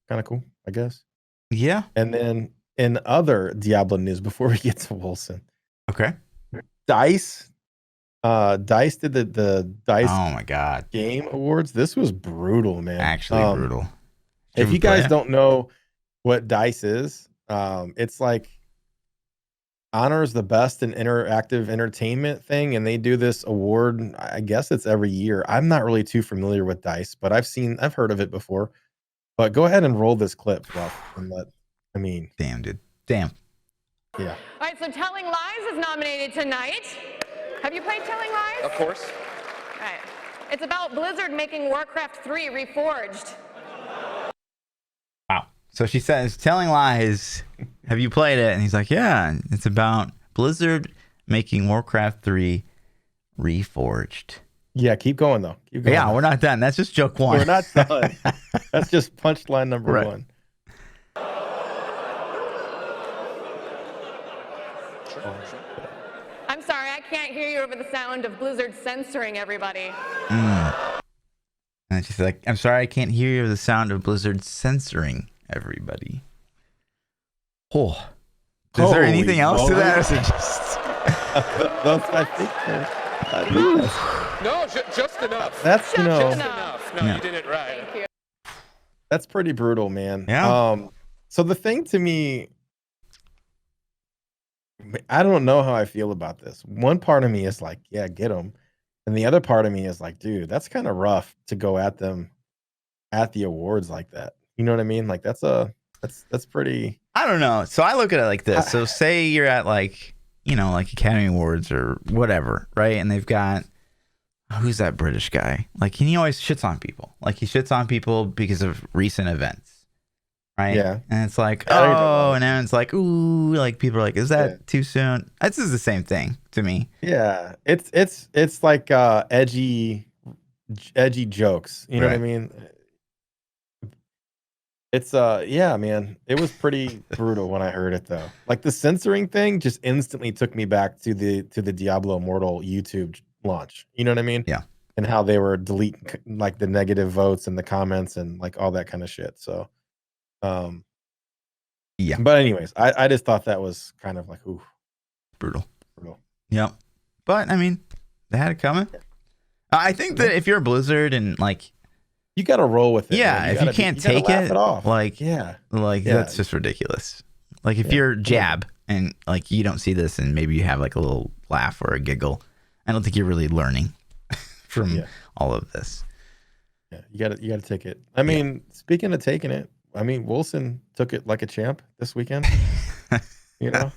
kind of cool, I guess. Yeah. And then in other Diablo news, before we get to Wolcen, Okay. Dice did the Dice Oh my God. Game Awards. This was brutal, man. Actually brutal. If you guys play it? don't know what Dice is, it's like honors the best in interactive entertainment thing, and they do this award. I guess it's every year. I'm not really too familiar with Dice, but I've heard of it before. But go ahead and roll this clip, Fluff, and Damn, dude. Damn. Yeah. All right, so Telling Lies is nominated tonight. Have you played Telling Lies? Of course. All right. It's about Blizzard making Warcraft 3 Reforged. Wow. So she says, Telling Lies, have you played it? And he's like, yeah, it's about Blizzard making Warcraft 3 Reforged. Yeah, keep going though. Keep going. Yeah, we're not done. That's just joke one. We're not done. That's just punchline number Right. 1. I'm sorry, I can't hear you over the sound of Blizzard censoring everybody. And she's like, I'm sorry, I can't hear you, the sound of Blizzard censoring everybody. Oh. Is there Holy anything else to that? Or is moly. it just... I think No, just enough. that's Just Just enough. enough. No, Yeah. you did it right. Thank you. that's pretty brutal, man. Yeah. So the thing to me, I don't know how I feel about this. One part of me is like, yeah, get them. And the other part of me is like, dude, that's kind of rough to go at them at the awards like that. You know what I mean? Like that's pretty. I don't know. So I look at it like this. So say you're at like Academy Awards or whatever, right? And they've got, who's that British guy? Like, and he always shits on people. Like he shits on people because of recent events, right? Yeah. And it's like, I don't oh, know. and then it's like, ooh, like people are like, is that too soon? This is the same thing to me. Yeah, it's like edgy jokes. You know what I Right. mean? It's yeah, man. It was pretty brutal when I heard it though. Like the censoring thing just instantly took me back to the Diablo Immortal YouTube launch. You know what I mean? Yeah. And how they were deleting like the negative votes and the comments and like all that kind of shit. So Yeah. But anyways, I just thought that was kind of like ooh, Brutal. brutal. Yep. But I mean, they had it coming. I think that if you're a Blizzard and like, You got to roll with it. yeah, man. if gotta you can't gotta take laugh it, off. like, Yeah. that's just ridiculous. Like if you're Jab and like you don't see this and maybe you have like a little laugh or a giggle, I don't think you're really learning from all of this. Yeah, you gotta take it. I mean, speaking of taking it, I mean, Wolcen took it like a champ this weekend. You know,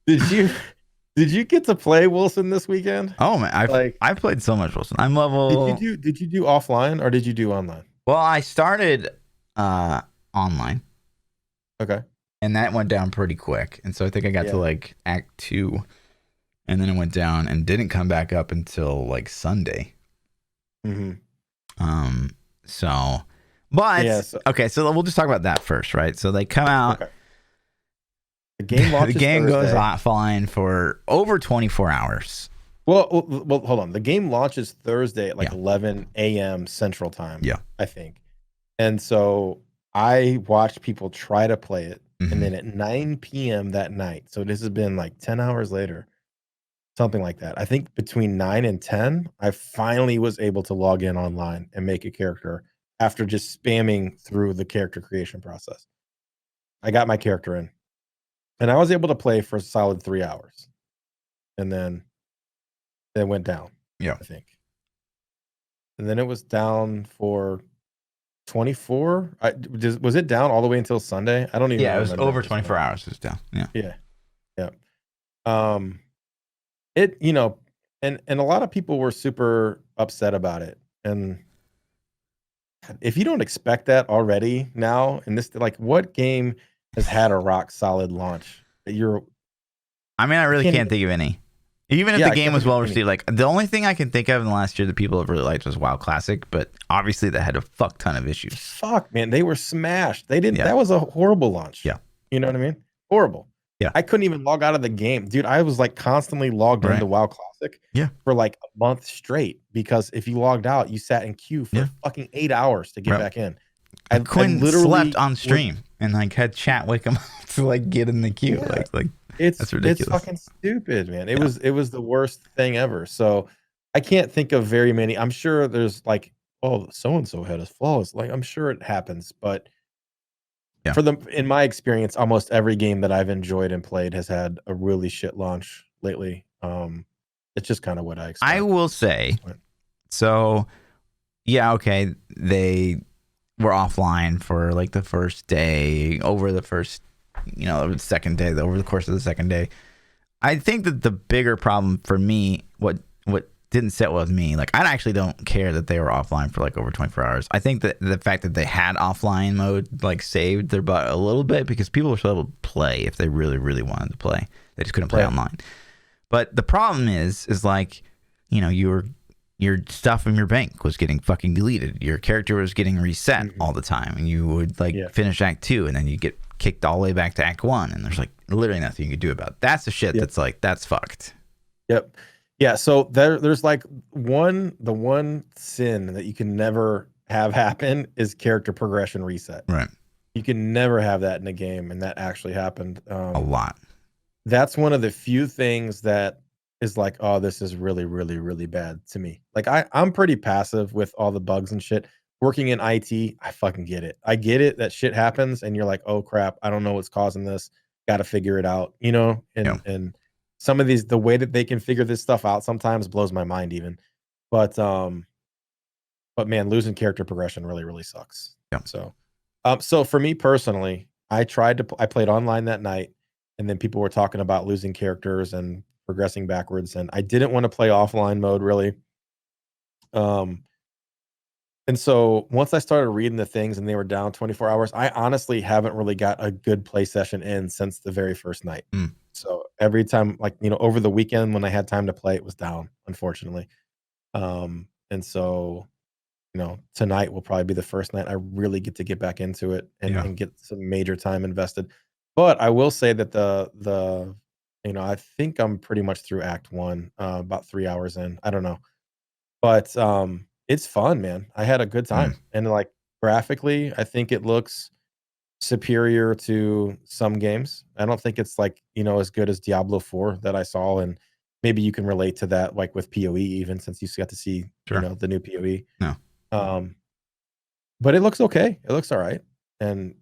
did you get to play Wolcen this weekend? Oh man, I've played so much Wilson. I'm level. Did you do offline or did you do online? Well, I started online, Okay. and that went down pretty quick, and so I think I got to like Act 2, and then it went down and didn't come back up until like Sunday. Mm-hmm. So, but okay, so we'll just talk about that first, right? So they come out. Okay. The game launches The game Thursday. goes offline for over 24 hours. Well, hold on. The game launches Thursday at like 11 a.m. Central Time. Yeah. I think. And so I watched people try to play it. Mhm. And then at 9 p.m. that night, so this has been like 10 hours later, something like that. I think between 9 and 10, I finally was able to log in online and make a character after just spamming through the character creation process. I got my character in, and I was able to play for a solid 3 hours. And then it went down, Yeah. I think. And then it was down for 24. Was it down all the way until Sunday? I don't even Yeah, it was remember. over 24 hours. It was down. Yeah. Yeah. Yeah. Um, it, you know, and a lot of people were super upset about it. And if you don't expect that already now, and this, like, what game has had a rock solid launch that you're, I mean, I really can't can't think of any. Even if Yeah, the I game can't was think of well any. received, like the only thing I can think of in the last year that people have really liked was WoW Classic, but obviously that had a fuck ton of issues. fuck, man, they were smashed. They didn't, Yeah. that was a horrible launch. Yeah. You know what I mean? Horrible. Yeah. I couldn't even log out of the game. Dude, I was like constantly logged Right. into WoW Classic Yeah. for like a month straight because if you logged out, you sat in queue for Yeah. fucking 8 hours to get Right. back in. Quinn literally slept on stream and like had chat wake him up to like get in the queue. Yeah. Like It's that's ridiculous. It's fucking stupid, man. It was the worst thing ever. So I can't think of very many. I'm sure there's like, oh, so and so had his flaws. Like I'm sure it happens, but Yeah. in my experience, almost every game that I've enjoyed and played has had a really shit launch lately. It's just kind of what I expect. I will say, so yeah, okay, they were offline for like the first day, over the first, the second day, over the course of the second day. I think that the bigger problem for me, what didn't sit well with me, like I actually don't care that they were offline for like over 24 hours. I think that the fact that they had offline mode like saved their butt a little bit because people were still able to play if they really, really wanted to play. They just couldn't play online. But the problem is like, your stuff in your bank was getting fucking deleted. Your character was getting reset all the time, and you would like finish Act 2, and then you get kicked all the way back to Act 1, and there's like literally nothing you could do about it. That's the shit that's like, that's fucked. Yep. Yeah, so there's like the one sin that you can never have happen is character progression reset. Right. You can never have that in a game, and that actually happened. A lot. That's one of the few things that is like, oh, this is really, really, really bad to me. Like I'm pretty passive with all the bugs and shit. Working in IT, I fucking get it. I get it that shit happens, and you're like, oh crap, I don't know what's causing this. Got to figure it out, and some of these, the way that they can figure this stuff out sometimes blows my mind even. But man, losing character progression really, really sucks. Yeah. So for me personally, I played online that night, and then people were talking about losing characters and progressing backwards, and I didn't want to play offline mode really. And so once I started reading the things and they were down 24 hours, I honestly haven't really got a good play session in since the very first night. So every time, like, over the weekend when I had time to play, it was down, unfortunately. And so, tonight will probably be the first night I really get back into it and get some major time invested. But I will say that I think I'm pretty much through Act 1, about 3 hours in. I don't know. But it's fun, man. I had a good time. And like graphically, I think it looks superior to some games. I don't think it's like, as good as Diablo 4 that I saw, and maybe you can relate to that, like with PoE, even since you got to see, the new PoE. No. But it looks okay. It looks all right. And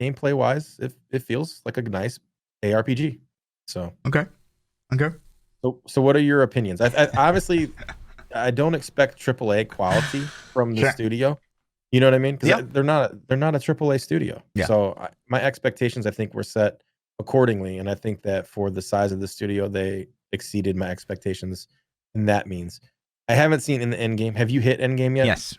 gameplay wise, it feels like a nice ARPG. So Okay. So what are your opinions? I obviously I don't expect AAA quality from the studio. You know what I mean? Because they're not a AAA studio. Yeah. So my expectations, I think, were set accordingly, and I think that for the size of the studio, they exceeded my expectations. And that means I haven't seen in the end game. Have you hit end game yet? Yes.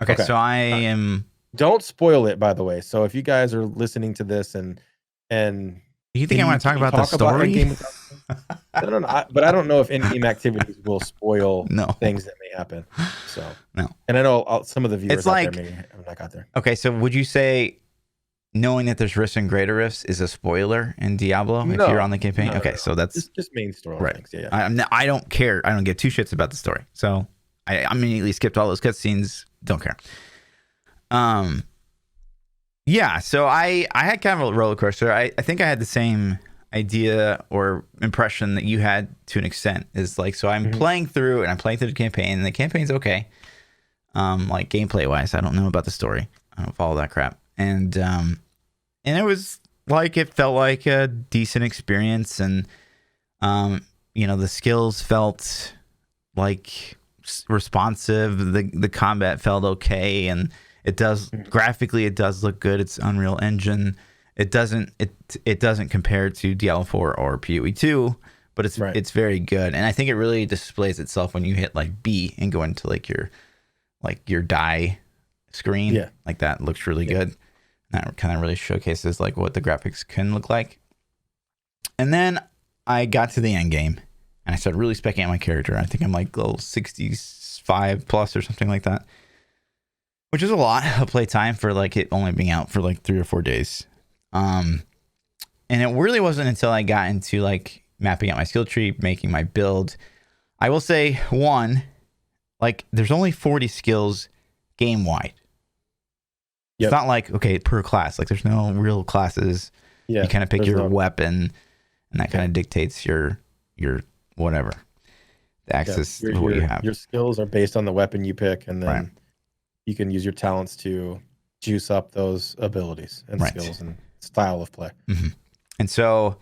Okay. So I am. Don't spoil it, by the way. So if you guys are listening to this and You think I want to talk about the story? No. But I don't know if in-game activities will spoil things that may happen. So no. And I know some of the viewers it's like, out there may have not got there. Okay, so would you say knowing that there's rifts and greater rifts is a spoiler in Diablo if you're on the campaign? So that's just main story things. Yeah. I don't care. I don't give two shits about the story. So I immediately skipped all those cutscenes. Don't care. Yeah, so I had kind of a roller coaster. I think I had the same idea or impression that you had to an extent. Is like, so I'm playing through and I'm playing through the campaign, and the campaign's okay. Like gameplay wise, I don't know about the story. I don't follow that crap. And it was like, it felt like a decent experience, and the skills felt like responsive. The combat felt okay, and it does graphically, it does look good. It's Unreal Engine. It doesn't compare to Diablo 4 or PoE 2, but it's very good. And I think it really displays itself when you hit like B and go into like your die screen. Yeah. Like that looks really good. That kind of really showcases like what the graphics can look like. And then I got to the end game and I started really specking out my character. I think I'm like level 65 plus or something like that, which is a lot of playtime for like it only being out for like 3 or 4 days. And it really wasn't until I got into like mapping out my skill tree, making my build. I will say, one, like there's only 40 skills game wide. It's not like, okay, per class, like there's no real classes. Yeah, you kind of pick your weapon, and that kind of dictates your whatever, the access of what you have. Your skills are based on the weapon you pick, and then you can use your talents to juice up those abilities and skills and style of play. And so,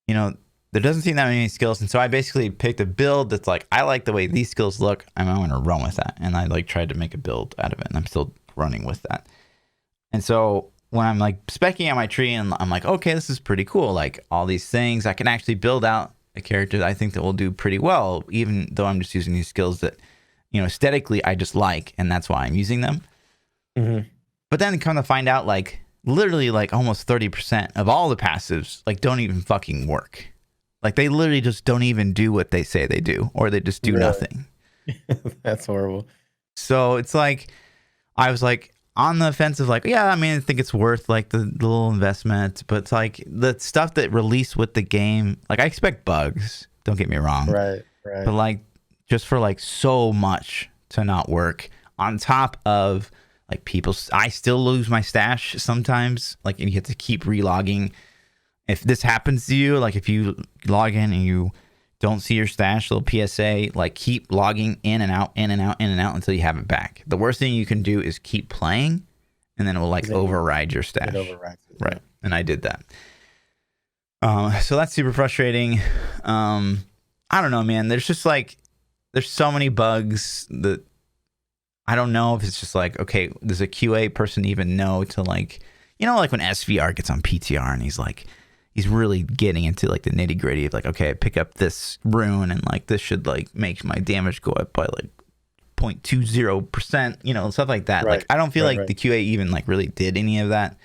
there doesn't seem that many skills, and so I basically picked a build that's like, I like the way these skills look, I'm going to run with that, and I like tried to make a build out of it, and I'm still running with that. And so when I'm like specking out my tree, and I'm like, okay, this is pretty cool, like all these things, I can actually build out a character that I think that will do pretty well, even though I'm just using these skills that aesthetically I just like, and that's why I'm using them. But then come to find out, like literally like almost 30% of all the passives like don't even fucking work. Like they literally just don't even do what they say they do, or they just do nothing. That's horrible. So it's like, I was like on the fence of like, yeah, I mean, I think it's worth like the little investment, but it's like the stuff that released with the game, like I expect bugs, don't get me wrong. Right. But like just for like so much to not work, on top of like I still lose my stash sometimes, like, and you have to keep relogging. If this happens to you, like if you log in and you don't see your stash, little PSA, like keep logging in and out until you have it back. The worst thing you can do is keep playing, and then it will like override your stash. It overrides it, right. And I did that. So that's super frustrating. I don't know, man. There's just like, there's so many bugs that I don't know if it's just like, okay, does a QA person even know to like, like when SVR gets on PTR and he's really getting into like the nitty gritty of like, okay, I pick up this rune and like this should like make my damage go up by like 0.20%, stuff like that. Like I don't feel like the QA even like really did any of that,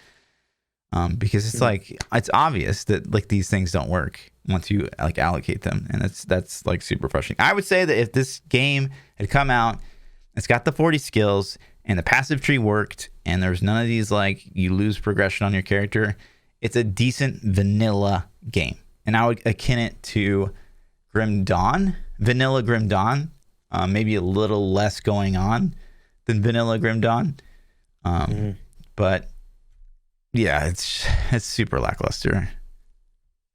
because it's like, it's obvious that like these things don't work once you like allocate them, and that's like super frustrating. I would say that if this game had come out, it's got the 40 skills and the passive tree worked, and there's none of these like you lose progression on your character, it's a decent vanilla game. And I would akin it to Grim Dawn, vanilla Grim Dawn, maybe a little less going on than vanilla Grim Dawn. But yeah, it's super lackluster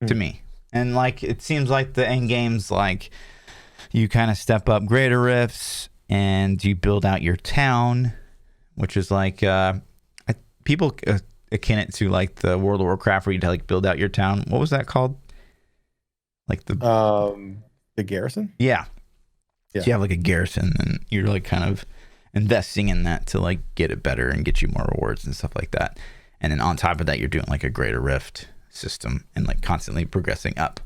to me. And like, it seems like the end game's like, you kind of step up greater rifts and you build out your town, which is like, people akin it to like the World of Warcraft where you like build out your town. What was that called? Like the garrison? Yeah. So you have like a garrison, and you're like kind of investing in that to like get it better and get you more rewards and stuff like that. And then on top of that, you're doing like a greater rift system and like constantly progressing up.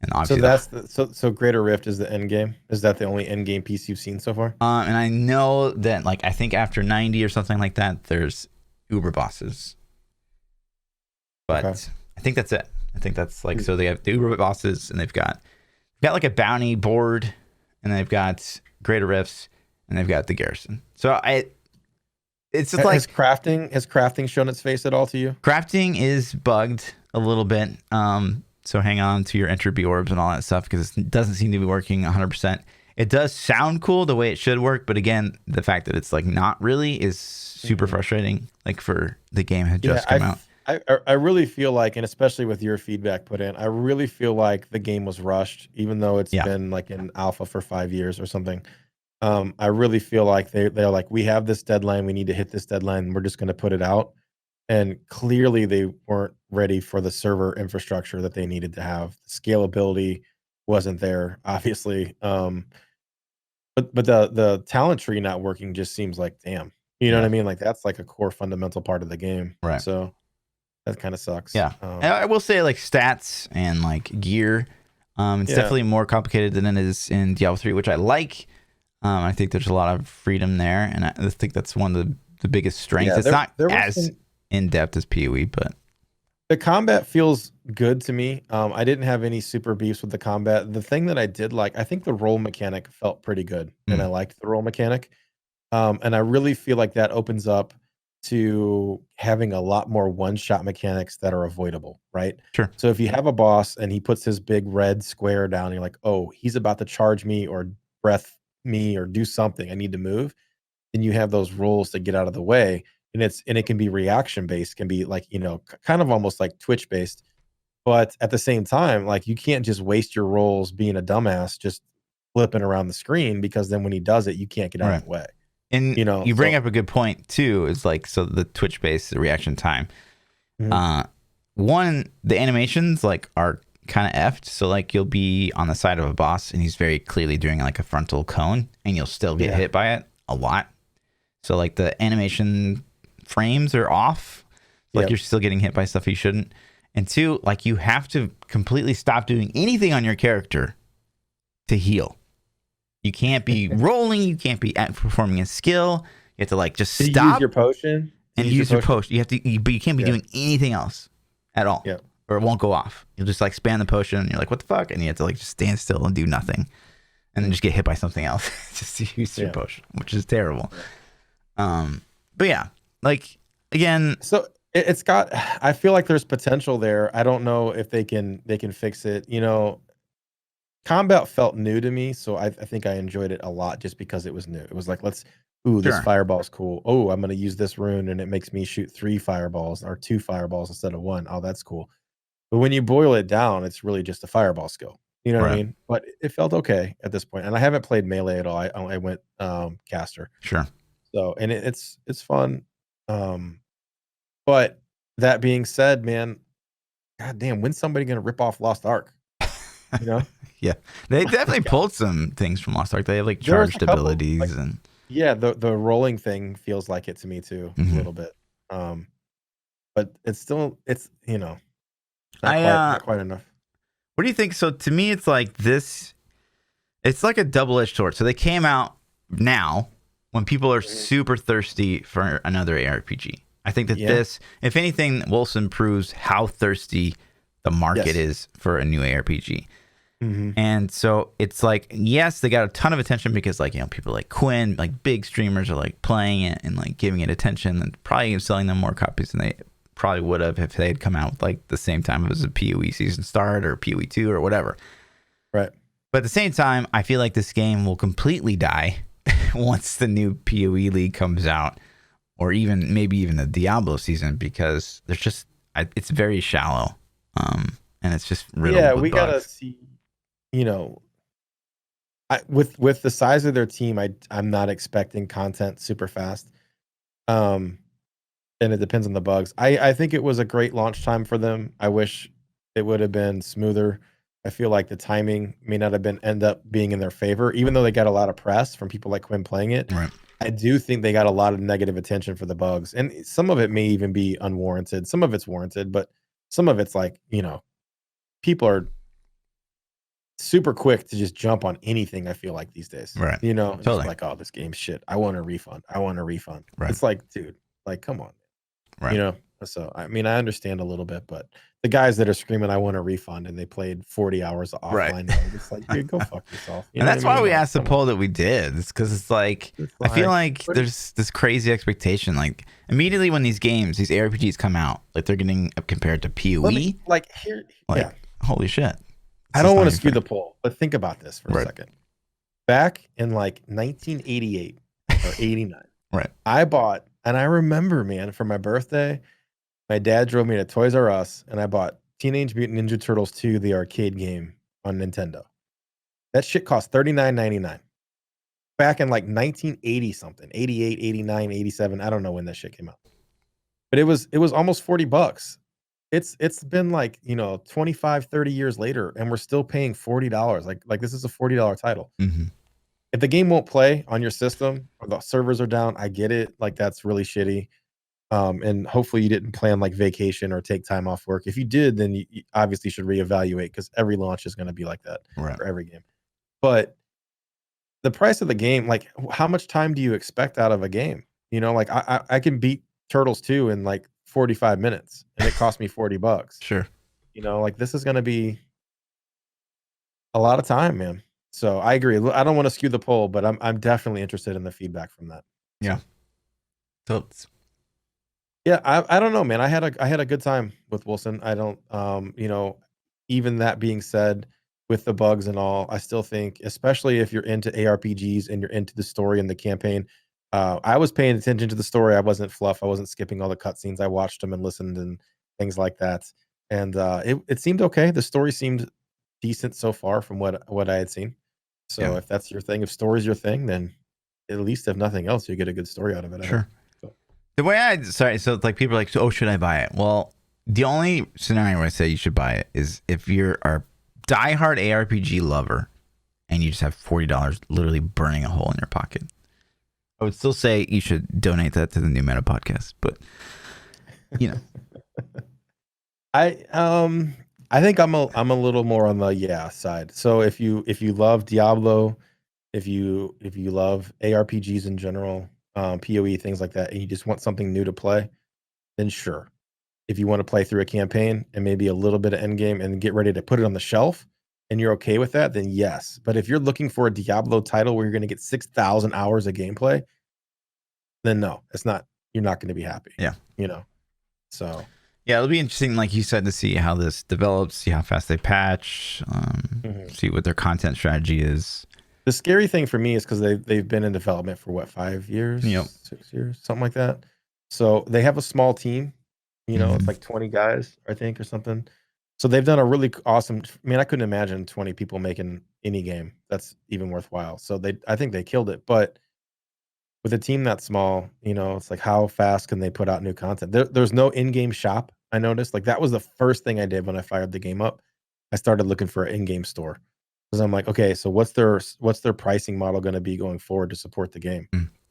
And obviously so Greater Rift is the end game. Is that the only end game piece you've seen so far? And I know that like, I think after 90 or something like that, there's Uber bosses. But I think that's it. I think that's like, so they have the Uber bosses, and they've got like a bounty board, and they've got Greater Rifts, and they've got the garrison. So it's just like, has crafting shown its face at all to you? Crafting is bugged a little bit. So hang on to your entropy orbs and all that stuff, because it doesn't seem to be working 100%. it does sound cool the way it should work, but again, the fact that it's like not really is super frustrating. Like for the game had just come out. I really feel like, and especially with your feedback put in, I really feel like the game was rushed, even though it's been like in alpha for 5 years or something. I really feel like they're like, we have this deadline, we need to hit this deadline, we're just going to put it out. And clearly they weren't ready for the server infrastructure that they needed to have. Scalability wasn't there, obviously. But the talent tree not working just seems like, damn, you know what I mean? Like that's like a core fundamental part of the game. Right. So that kind of sucks. Yeah. And I will say like stats and like gear, it's definitely more complicated than it is in Diablo 3, which I like. I think there's a lot of freedom there, and I think that's one of the biggest strengths. It's not as in-depth as PoE, but the combat feels good to me. I didn't have any super beefs with the combat. The thing that I did like, I think the roll mechanic felt pretty good, and I liked the roll mechanic. And I really feel like that opens up to having a lot more one-shot mechanics that are avoidable, right? Sure. So if you have a boss and he puts his big red square down, and you're like, oh, he's about to charge me or breath me or do something, I need to move, then you have those rolls to get out of the way. And it can be reaction based, can be like, kind of almost like Twitch based. But at the same time, like you can't just waste your rolls being a dumbass, just flipping around the screen, because then when he does it, you can't get out of the way. And you bring up a good point too, is like, so the Twitch based reaction time. One, the animations like are kind of effed. So like you'll be on the side of a boss and he's very clearly doing like a frontal cone, and you'll still get hit by it a lot. So like the animation frames are off. Like you're still getting hit by stuff you shouldn't. And two, like you have to completely stop doing anything on your character to heal. You can't be rolling. You can't be performing a skill. You have to like just stop. Use your potion. And use your potion. You have to, but you can't be doing anything else at all. Yeah. Or it won't go off. You'll just like spam the potion and you're like, what the fuck? And you have to like just stand still and do nothing. And then just get hit by something else just to use your potion, which is terrible. But yeah, like again. So it's got, I feel like there's potential there. I don't know if they can fix it. Combat felt new to me, so I think I enjoyed it a lot just because it was new. It was like, this fireball's cool. Oh, I'm going to use this rune and it makes me shoot 3 fireballs or 2 fireballs instead of 1. Oh, that's cool. But when you boil it down, it's really just a fireball skill. You know what I mean? But it felt okay at this point. And I haven't played melee at all. I went caster. Sure. So, and it's fun. But that being said, man, god damn, when's somebody going to rip off Lost Ark? Yeah, they definitely pulled some things from Lost Ark. They have like charged abilities and the rolling thing feels like it to me too, a little bit. But it's still not quite enough. What do you think? So to me, it's like this. It's like a double-edged sword. So they came out now when people are super thirsty for another ARPG. I think that this, if anything, Wolcen proves how thirsty the market is for a new ARPG. And so it's like, yes, they got a ton of attention because like, people like Quinn, like big streamers are like playing it and like giving it attention, and probably selling them more copies than they probably would have if they had come out with like the same time as a PoE season start or PoE 2 or whatever. Right. But at the same time, I feel like this game will completely die once the new PoE League comes out, or maybe even the Diablo season, because there's just, it's very shallow. And it's just riddled with bugs. Gotta see, with the size of their team, I'm not expecting content super fast. And it depends on the bugs. I think it was a great launch time for them. I wish it would have been smoother. I feel like the timing may not have end up being in their favor, even though they got a lot of press from people like Quinn playing it. Right. I do think they got a lot of negative attention for the bugs, and some of it may even be unwarranted. Some of it's warranted, but some of it's like, people are super quick to just jump on anything, I feel like, these days. Right. Totally. Totally. Like, oh, this game's shit. I want a refund. Right. It's like, dude, like, come on. Right. So, I mean, I understand a little bit, but the guys that are screaming, I want a refund, and they played 40 hours offline, it's like, dude, go fuck yourself. And that's why we asked the poll that we did. It's because it's like, I feel like there's this crazy expectation. Like, immediately when these ARPGs come out, like they're getting compared to PoE. Holy shit. I don't want to skew the poll, but think about this for a second. back in like 1988 or 89, Right. I bought, and I remember, man, for my birthday, my dad drove me to Toys R Us, and I bought Teenage Mutant Ninja Turtles 2, the arcade game on Nintendo. That shit cost $39.99. Back in like 1980 something, 88, 89, 87. I don't know when that shit came out. But it was almost $40. It's been like, 25, 30 years later, and we're still paying $40. Like this is a $40 title. Mm-hmm. If the game won't play on your system or the servers are down, I get it. Like that's really shitty. And hopefully you didn't plan like vacation or take time off work. If you did, then you obviously should reevaluate because every launch is going to be like that Right. for every game. But the price of the game, like how much time do you expect out of a game? Like I can beat Turtles 2 in like 45 minutes and it cost me $40. Sure. Like this is going to be a lot of time, man. So I agree. I don't want to skew the poll, but I'm definitely interested in the feedback from that. Yeah. So Yeah, I don't know, man. I had a good time with Wolcen. I don't even that being said, with the bugs and all, I still think, especially if you're into ARPGs and you're into the story and the campaign, I was paying attention to the story. I wasn't fluff. I wasn't skipping all the cutscenes. I watched them and listened and things like that. And it seemed okay. The story seemed decent so far from what I had seen. So Yeah. if that's your thing, if story's your thing, then at least if nothing else, you get a good story out of it. I sure. hope. So. The way so it's like people are like, oh, should I buy it? Well, the only scenario where I say you should buy it is if you're a diehard ARPG lover and you just have $40 literally burning a hole in your pocket. I would still say you should donate that to the New Meta podcast, but I think I'm a little more on the side. So if you love Diablo, if you love ARPGs in general, PoE, things like that, and you just want something new to play, then sure. If you want to play through a campaign and maybe a little bit of endgame and get ready to put it on the shelf and you're okay with that, then yes. But if you're looking for a Diablo title where you're going to get 6,000 hours of gameplay, then no, it's not. You're not going to be happy. Yeah. So yeah, it'll be interesting, like you said, to see how this develops, see how fast they patch, see what their content strategy is. The scary thing for me is because they've been in development for what, 5 years, Yep. 6 years, something like that. So they have a small team. It's like 20 guys, I think, or something. So they've done a really awesome. I mean, I couldn't imagine 20 people making any game that's even worthwhile. So I think they killed it. But with a team that small, it's like how fast can they put out new content? There's no in-game shop. I noticed, like that was the first thing I did when I fired the game up. I started looking for an in-game store because I'm like, okay, so what's their pricing model going to be going forward to support the game?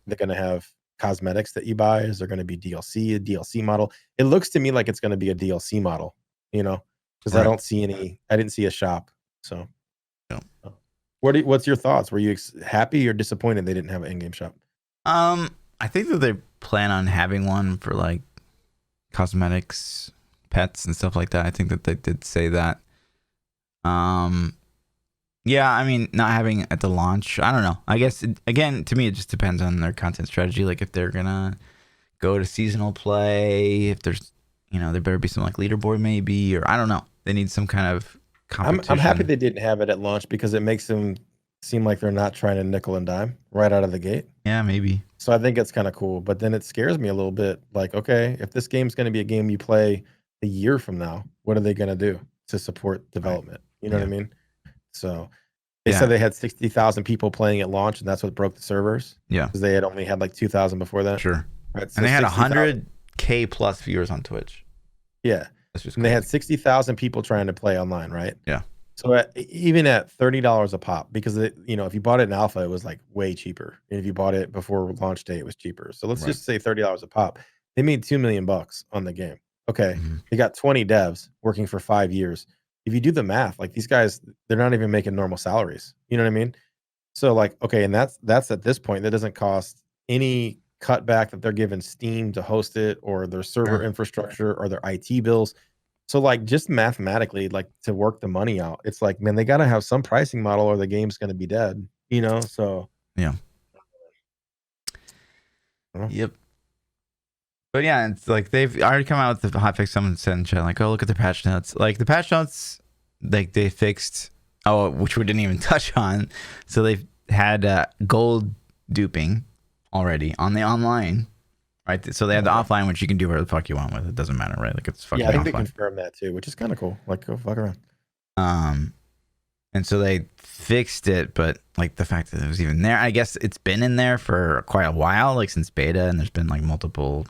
They're going to have cosmetics that you buy. Is there going to be a DLC model? It looks to me like it's going to be a DLC model, because Right. I didn't see a shop. So No. What's your thoughts? Were you happy or disappointed they didn't have an in-game shop? I think that they plan on having one for like cosmetics, pets, and stuff like that. I think that they did say that. Yeah, I mean, not having it at the launch, I don't know. I guess again, to me, it just depends on their content strategy. Like if they're gonna go to seasonal play, if there's, there better be some like leaderboard maybe, or I don't know. They need some kind of competition. I'm happy they didn't have it at launch because it makes them seem like they're not trying to nickel and dime right out of the gate. Yeah, maybe. So I think it's kind of cool, but then it scares me a little bit. Like, okay, if this game's going to be a game you play a year from now, what are they going to do to support development? You know what I mean? So they said they had 60,000 people playing at launch, and that's what broke the servers. Yeah, because they had only had like 2,000 before that. Sure. Right, so and they had 60,000 100K plus viewers on Twitch. Yeah, That's just and they had 60,000 people trying to play online, right? Yeah. So even at $30 a pop, because if you bought it in alpha, it was like way cheaper, and if you bought it before launch day, it was cheaper. So let's just say $30 a pop. They made $2 million on the game. Okay, they got 20 devs working for 5 years. If you do the math, like these guys, they're not even making normal salaries. You know what I mean? So like, okay, and that's at this point, that doesn't cost any cutback that they're giving Steam to host it, or their server infrastructure, or their IT bills. So like just mathematically, like to work the money out, it's like, man, they got to have some pricing model or the game's going to be dead, So yeah. Yep. But yeah, it's like they've already come out with the hotfix. Someone said in chat, like, oh, look at the patch notes. Like the patch notes, like they fixed, which we didn't even touch on. So they've had gold duping already on the online, right? So they have the offline, which you can do whatever the fuck you want with. It doesn't matter, right? Like it's fucking I think offline. they confirmed that too, which is kind of cool. Like, go fuck around. And so they fixed it, but like the fact that it was even there, I guess it's been in there for quite a while, like since beta, and there's been like multiple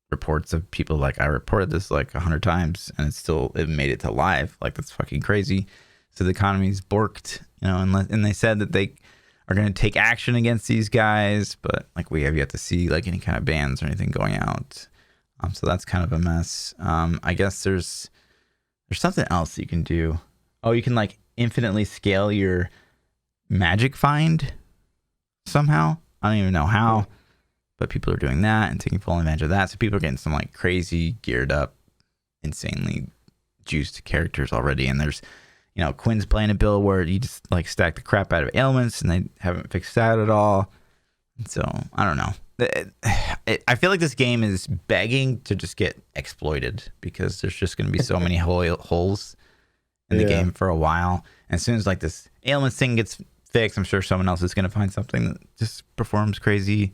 reports of people like, I reported this like 100 times and it made it to live. Like that's fucking crazy. So the economy's borked, you know, and they said that they are going to take action against these guys, but like we have yet to see like any kind of bans or anything going out. So that's kind of a mess. I guess there's something else you can do. Oh, you can like infinitely scale your magic find somehow. I don't even know how, but people are doing that and taking full advantage of that. So people are getting some like crazy geared up, insanely juiced characters already. And there's, you know, Quinn's playing a build where you just like stack the crap out of ailments, and they haven't fixed that at all. And so I don't know. I feel like this game is begging to just get exploited because there's just going to be so many holes in the game for a while. And as soon as like this ailments thing gets fixed, I'm sure someone else is going to find something that just performs crazy,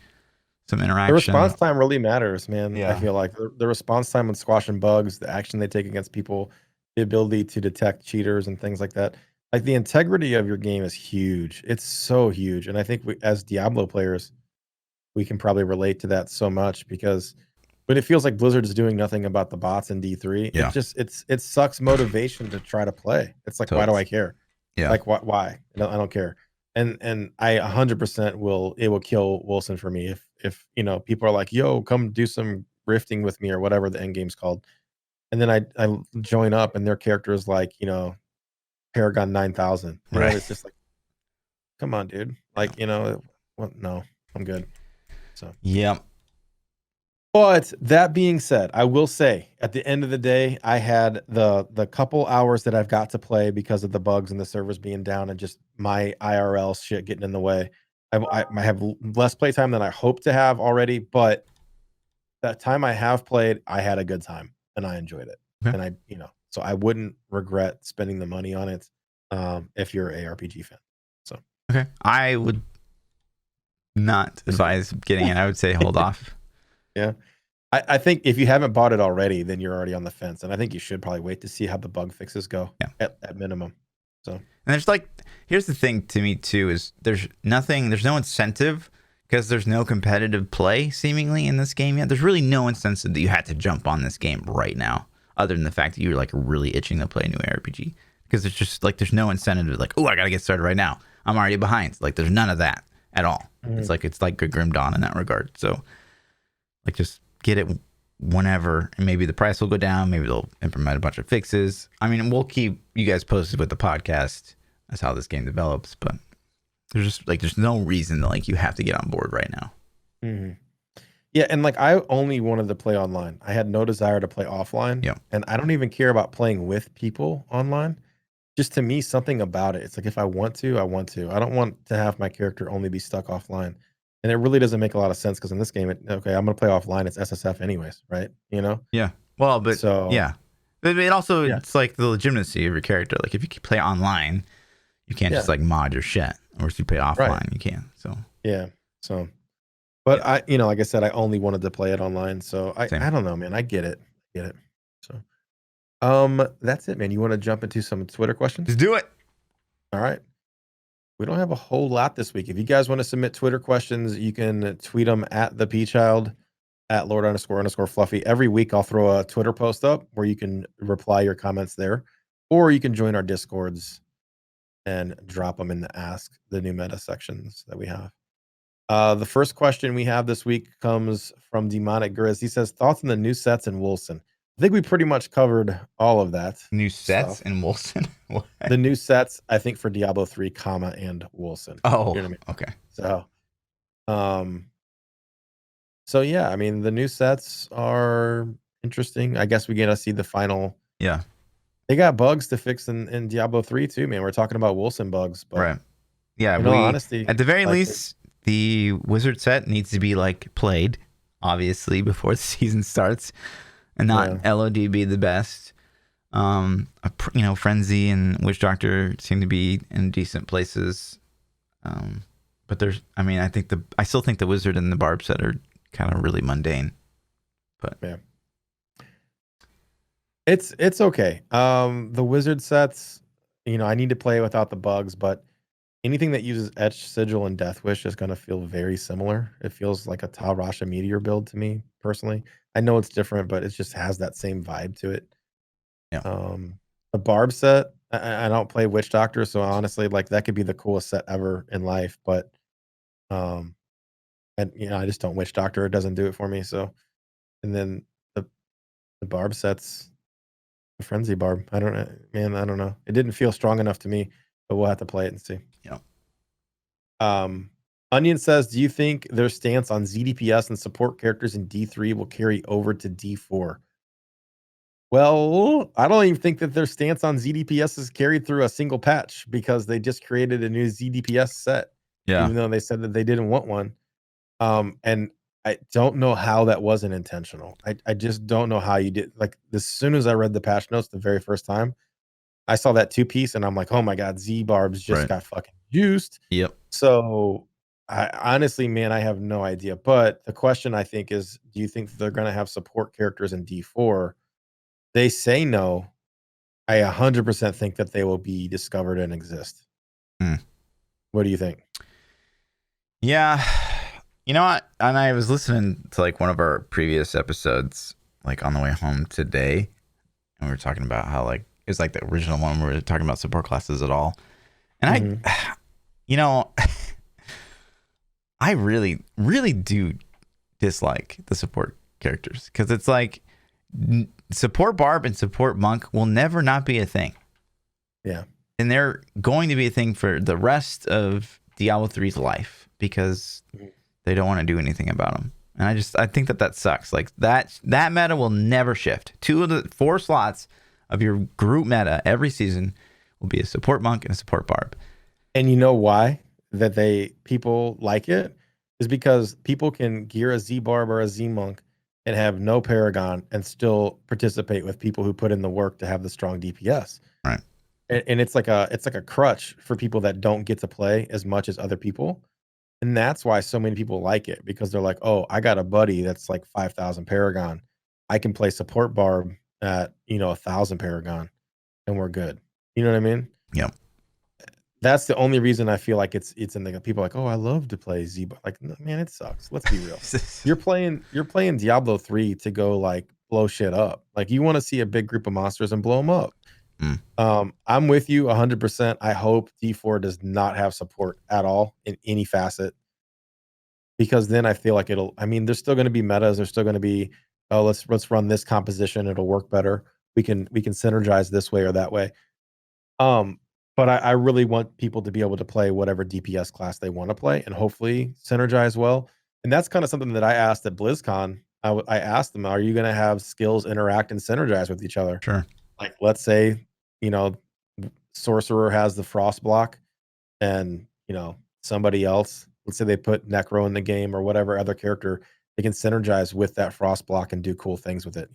some interaction. The response time really matters, man. Yeah. I feel like the response time on squashing bugs, the action they take against people, the ability to detect cheaters and things like that. Like the integrity of your game is huge. It's so huge. And I think as Diablo players, we can probably relate to that so much because when it feels like Blizzard is doing nothing about the bots in D3, it sucks motivation to try to play. It's like, why do I care? Yeah. Like, why? No, I don't care. And I 100% will kill Wolcen for me if you know people are like, yo, come do some rifting with me or whatever the end game's called, and then I join up and their character is like, you know, Paragon 9000. You know, it's just like, come on, dude. Like, you know, well, no, I'm good. So yeah. But that being said, I will say at the end of the day, I had the couple hours that I've got to play because of the bugs and the servers being down and just my IRL shit getting in the way. I have less playtime than I hope to have already, but that time I have played, I had a good time and I enjoyed it. Okay. And so I wouldn't regret spending the money on it if you're an ARPG fan. So okay, I would not advise getting it. I would say hold off. Yeah. I think if you haven't bought it already, then you're already on the fence. And I think you should probably wait to see how the bug fixes go at minimum. So, and there's like, here's the thing to me too, is there's no incentive because there's no competitive play seemingly in this game yet. There's really no incentive that you had to jump on this game right now, other than the fact that you're like really itching to play a new RPG. Because it's just like, there's no incentive to like, oh, I got to get started right now. I'm already behind. Like there's none of that at all. It's like a Grim Dawn in that regard. So like just get it whenever, and maybe the price will go down. Maybe they'll implement a bunch of fixes. I mean, we'll keep you guys posted with the podcast as how this game develops, but there's no reason that like you have to get on board right now. Mm-hmm. Yeah, and like I only wanted to play online. I had no desire to play offline. Yeah. And I don't even care about playing with people online. Just to me, something about it. It's like if I want to, I want to. I don't want to have my character only be stuck offline. And it really doesn't make a lot of sense because in this game, I'm going to play offline. It's SSF anyways, right? You know? Yeah. Well, but so, yeah. But it also, it's like the legitimacy of your character. Like if you can play online, you can't just like mod your shit. Or if you play offline, you can. So yeah. So, but I, you know, like I said, I only wanted to play it online. So I don't know, man. I get it. So, that's it, man. You want to jump into some Twitter questions? Let's do it. All right. We don't have a whole lot this week. If you guys want to submit Twitter questions, you can tweet them at ThaPChild, at Lord__Fluffy. Every week I'll throw a Twitter post up where you can reply your comments there, or you can join our Discords and drop them in the Ask the New Meta sections that we have. The first question we have this week comes from Demonic Grizz. He says, thoughts on the new sets in Wolcen? I think we pretty much covered all of that. New sets in Wolcen? The new sets, I think, for Diablo 3, and Wolcen. Oh, you know what I mean? Okay. So yeah, I mean, the new sets are interesting. I guess we get to see the final. Yeah. They got bugs to fix in Diablo 3 too, man. We're talking about Wolcen bugs, but right. Yeah, in all honesty, at the very least, the wizard set needs to be like played, obviously, before the season starts, and not LOD be the best. Frenzy and Witch Doctor seem to be in decent places. But there's, I mean, I still think the wizard and the barb set are kind of really mundane. But yeah, it's okay. The wizard sets, I need to play without the bugs, but anything that uses Etch, Sigil, and Death Wish is going to feel very similar. It feels like a Ta Rasha Meteor build to me personally. I know it's different, but it just has that same vibe to it. Yeah. The barb set, I don't play Witch Doctor, so honestly, like that could be the coolest set ever in life. But and I just don't Witch Doctor. It doesn't do it for me. So, and then the barb sets, the Frenzy Barb. I don't know, man. I don't know. It didn't feel strong enough to me, but we'll have to play it and see. Yeah. Onion says, do you think their stance on ZDPS and support characters in D3 will carry over to D4? Well, I don't even think that their stance on ZDPS is carried through a single patch because they just created a new ZDPS set, even though they said that they didn't want one. And I don't know how that wasn't intentional. I just don't know how you did. Like, as soon as I read the patch notes the very first time, I saw that 2-piece and I'm like, oh my God, Z Barbs just got fucking juiced. Yep. So I honestly, man, I have no idea. But the question I think is, do you think they're going to have support characters in D4? They say no. I 100% think that they will be discovered and exist. What do you think? Yeah. You know what? And I was listening to like one of our previous episodes, like on the way home today, and we were talking about how like it was like the original one where we were talking about support classes at all. And I really, really do dislike the support characters because it's like support barb and support monk will never not be a thing. Yeah. And they're going to be a thing for the rest of Diablo 3's life because they don't want to do anything about them. And I think that sucks. Like that meta will never shift. 2 of the 4 slots of your group meta every season will be a support monk and a support barb. And you know why that people like it is because people can gear a Z barb or a Z monk and have no paragon and still participate with people who put in the work to have the strong DPS. Right. And it's like a crutch for people that don't get to play as much as other people. And that's why so many people like it, because they're like, oh, I got a buddy that's like 5,000 paragon. I can play support barb at 1,000 paragon and we're good. You know what I mean? Yeah. That's the only reason I feel like it's in the people are like, oh, I love to play Z. Like, man, it sucks. Let's be real. You're playing Diablo 3 to go like blow shit up. Like you want to see a big group of monsters and blow them up. I'm with you 100%. I hope D4 does not have support at all in any facet, because then I feel like there's still going to be metas. There's still going to be, oh, let's run this composition. It'll work better. We can synergize this way or that way. But I really want people to be able to play whatever DPS class they want to play and hopefully synergize well. And that's kind of something that I asked at BlizzCon. I asked them, are you going to have skills interact and synergize with each other? Sure. Like, let's say, Sorcerer has the frost block and, somebody else, let's say they put Necro in the game or whatever other character, they can synergize with that frost block and do cool things with it.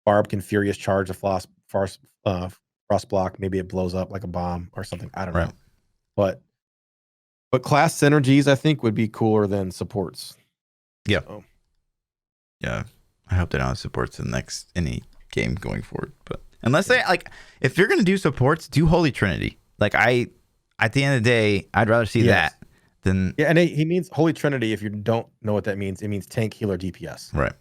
Barb can Furious Charge a frost block. Maybe it blows up like a bomb or something. I don't know. But class synergies, I think, would be cooler than supports. Yeah. So. Yeah. I hope they don't have supports in any game going forward. But unless they if you're gonna do supports, do Holy Trinity. Like at the end of the day, I'd rather see that than and he means Holy Trinity. If you don't know what that means, it means tank, healer, DPS. Right.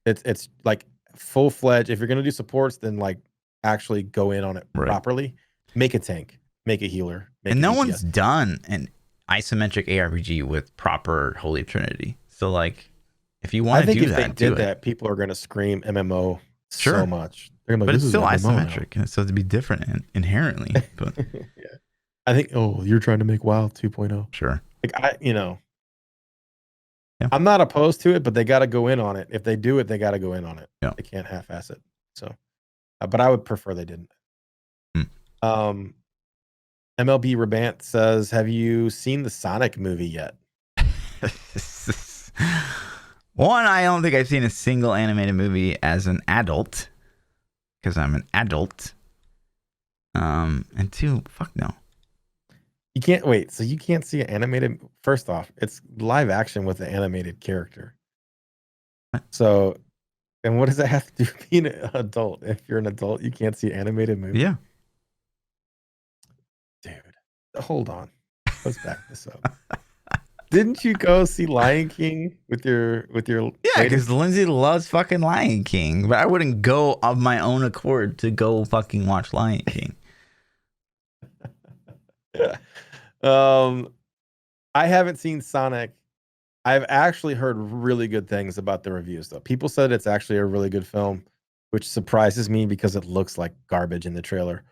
It's like full fledged. If you're gonna do supports, then like actually go in on it properly. Make a tank, make a healer, and no one's done an isometric ARPG with proper Holy Trinity. So like, if you want to do that, if they did that, people are gonna scream MMO sure. so much. They're gonna be like, but it's still isometric, so it'd be different inherently. But I think, you're trying to make WoW 2.0. Sure. Like I'm not opposed to it, but they got to go in on it. If they do it, they got to go in on it. Yeah. They can't half-ass it. So, but I would prefer they didn't. MLB Rabant says, have you seen the Sonic movie yet? One, I don't think I've seen a single animated movie as an adult, because I'm an adult. And 2, fuck no. You can't wait. So you can't see an animated. First off, it's live action with an animated character. So, and what does that have to do with being an adult? If you're an adult, you can't see an animated movie. Yeah. Dude, hold on. Let's back this up. Didn't you go see Lion King with your Yeah, lady? because Lindsay loves fucking Lion King, but I wouldn't go of my own accord to go fucking watch Lion King. I haven't seen Sonic. I've actually heard really good things about the reviews, though. People said it's actually a really good film, which surprises me because it looks like garbage in the trailer.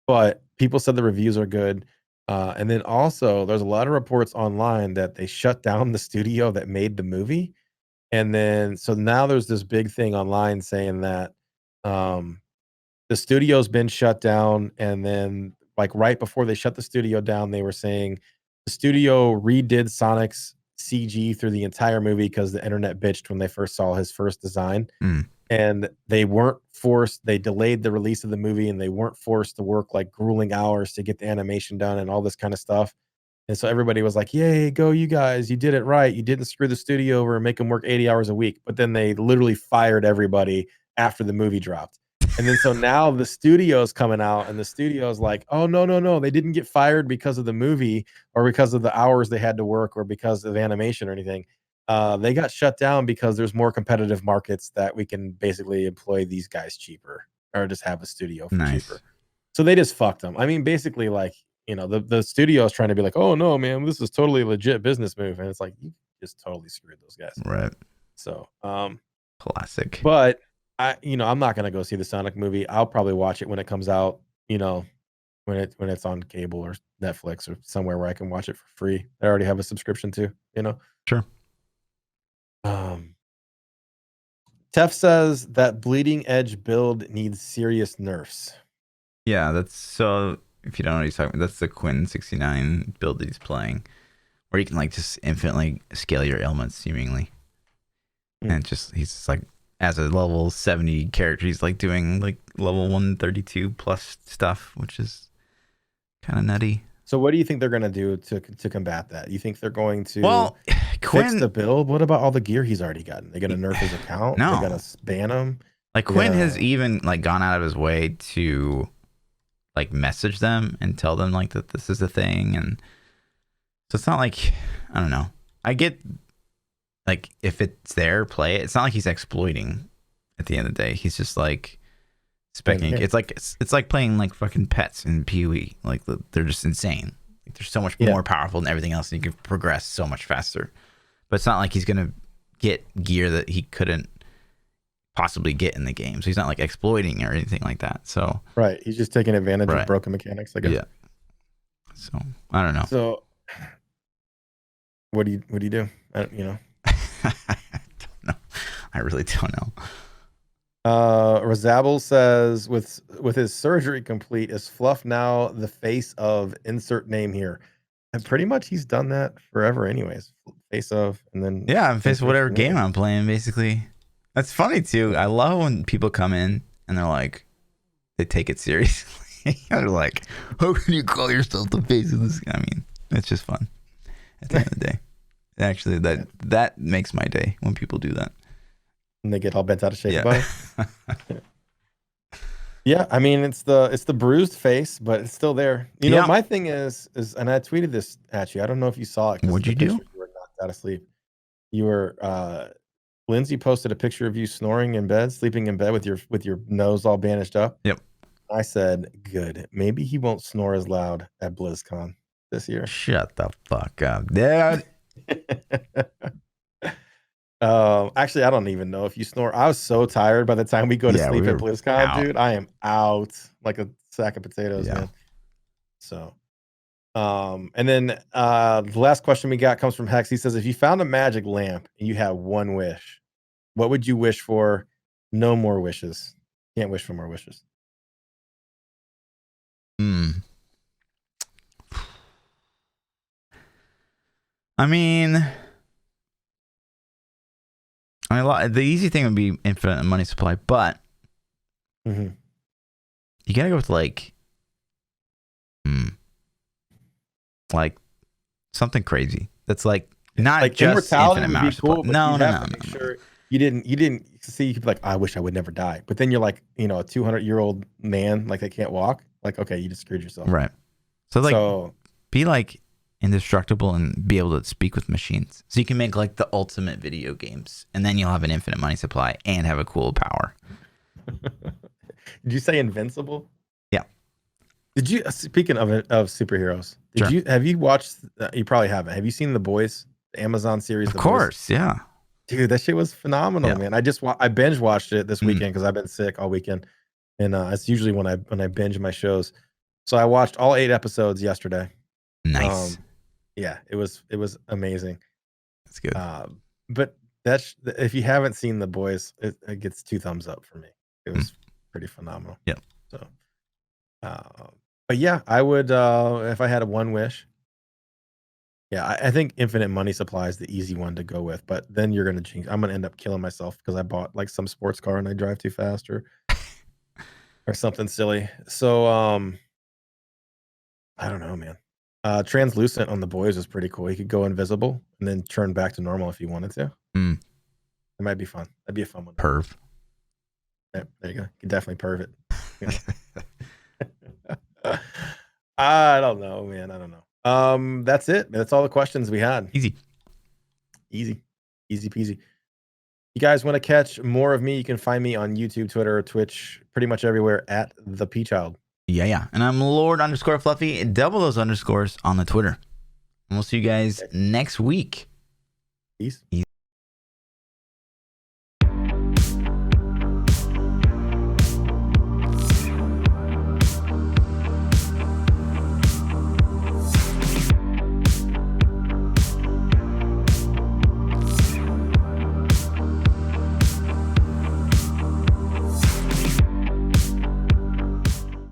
But people said the reviews are good. And then also, there's a lot of reports online that they shut down the studio that made the movie. And then, so now there's this big thing online saying that the studio's been shut down. And then, like, right before they shut the studio down, they were saying the studio redid Sonic's CG through the entire movie because the internet bitched when they first saw his first design. And they weren't forced, they delayed the release of the movie, and they weren't forced to work like grueling hours to get the animation done and all this kind of stuff. And so everybody was like, yay, go you guys, you did it right. You didn't screw the studio over and make them work 80 hours a week. But then they literally fired everybody after the movie dropped. And then so now the studio's coming out, and the studio's like, oh, no. They didn't get fired because of the movie or because of the hours they had to work or because of animation or anything. They got shut down because there's more competitive markets that we can basically employ these guys cheaper or just have a studio for cheaper. So they just fucked them. I mean, basically, like, the studio is trying to be like, oh no, man, this is totally a legit business move. And it's like, you just totally screwed those guys. Right. So, classic. But I'm not going to go see the Sonic movie. I'll probably watch it when it comes out, when it's on cable or Netflix or somewhere where I can watch it for free. I already have a subscription to, Sure. Tef says that Bleeding Edge build needs serious nerfs. Yeah, that's so. If you don't know what he's talking about, that's the Quinn 69 build that he's playing, where you can like just infinitely scale your ailments seemingly, and he's just like as a level 70 character, he's like doing like level 132 plus stuff, which is kind of nutty. So what do you think they're going to do to combat that? You think they're going to Quinn, fix the build? What about all the gear he's already gotten? They're going to nerf his account? No. They're going to ban him? Like Quinn has even like gone out of his way to like message them and tell them like that this is a thing. And so it's not like, I don't know. I get like if it's there, play it. It's not like he's exploiting at the end of the day. He's just like specking. Yeah. It's like playing like fucking pets in PoE. Like they're just insane. Like they're so much more powerful than everything else, and you can progress so much faster. But it's not like he's gonna get gear that he couldn't possibly get in the game. So he's not like exploiting or anything like that. So right, he's just taking advantage of broken mechanics, I guess. Yeah. So I don't know. So what do you do? I don't know. I really don't know. Razabel says with his surgery complete, is Fluff now the face of insert name here? And pretty much he's done that forever anyways. Face of, and then I'm face of whatever game I'm playing, basically. That's funny too. I love when people come in and they're like, they take it seriously. They're like, how can you call yourself the face of this? I mean, it's just fun at the end of the day. Actually, that makes my day when people do that. And they get all bent out of shape about it. Yeah, I mean it's the bruised face, but it's still there. You know, my thing is, and I tweeted this at you. I don't know if you saw it. What'd you do? You were knocked out of sleep. You were Lindsay posted a picture of you snoring in bed, sleeping in bed with your nose all bandaged up. Yep. I said, good. Maybe he won't snore as loud at BlizzCon this year. Shut the fuck up, dude. Actually, I don't even know if you snore. I was so tired by the time we go to sleep at BlizzCon, dude. I am out like a sack of potatoes, man. So, and then the last question we got comes from Hex. He says, if you found a magic lamp and you had one wish, what would you wish for? No more wishes. Can't wish for more wishes. I mean, the easy thing would be infinite money supply, but you gotta go with like, like something crazy. That's like not Like just immortality infinite would power be supply. cool, but No, you no, have no, to no, make no. sure you didn't see. You could be like, I wish I would never die, but then you're like, you know, a 200-year-old man, like they can't walk. Like, okay, you just screwed yourself. Right. So like, So be like indestructible and be able to speak with machines. So you can make like the ultimate video games, and then you'll have an infinite money supply and have a cool power. did you say invincible? Yeah. Did you? Speaking of superheroes, Sure. have you watched? You probably haven't. Have you seen The Boys, the Amazon series? Of The Boys? course, yeah. Dude, that shit was phenomenal, Yeah. man. I binge watched it this weekend because I've been sick all weekend, and it's usually when I binge my shows. So I watched all 8 episodes yesterday. Nice. Yeah, it was amazing. That's good. But if you haven't seen The Boys, it gets 2 thumbs up for me. It was pretty phenomenal. Yeah. So, but yeah, I would if I had a one wish. Yeah, I think infinite money supply is the easy one to go with, but then you're gonna jinx. I'm gonna end up killing myself because I bought like some sports car and I drive too fast or something silly. So I don't know, man. Translucent on The Boys is pretty cool. He could go invisible and then turn back to normal if he wanted to. Mm. It might be fun. That'd be a fun one. Perv. Yeah, there you go. You can definitely perv it. Yeah. I don't know, man. I don't know. That's it. That's all the questions we had. Easy Peasy. You guys want to catch more of me? You can find me on YouTube, Twitter, Twitch, pretty much everywhere at ThaPChild. Yeah. And I'm Lord_Fluffy. Double those underscores on the Twitter. And we'll see you guys next week. Peace.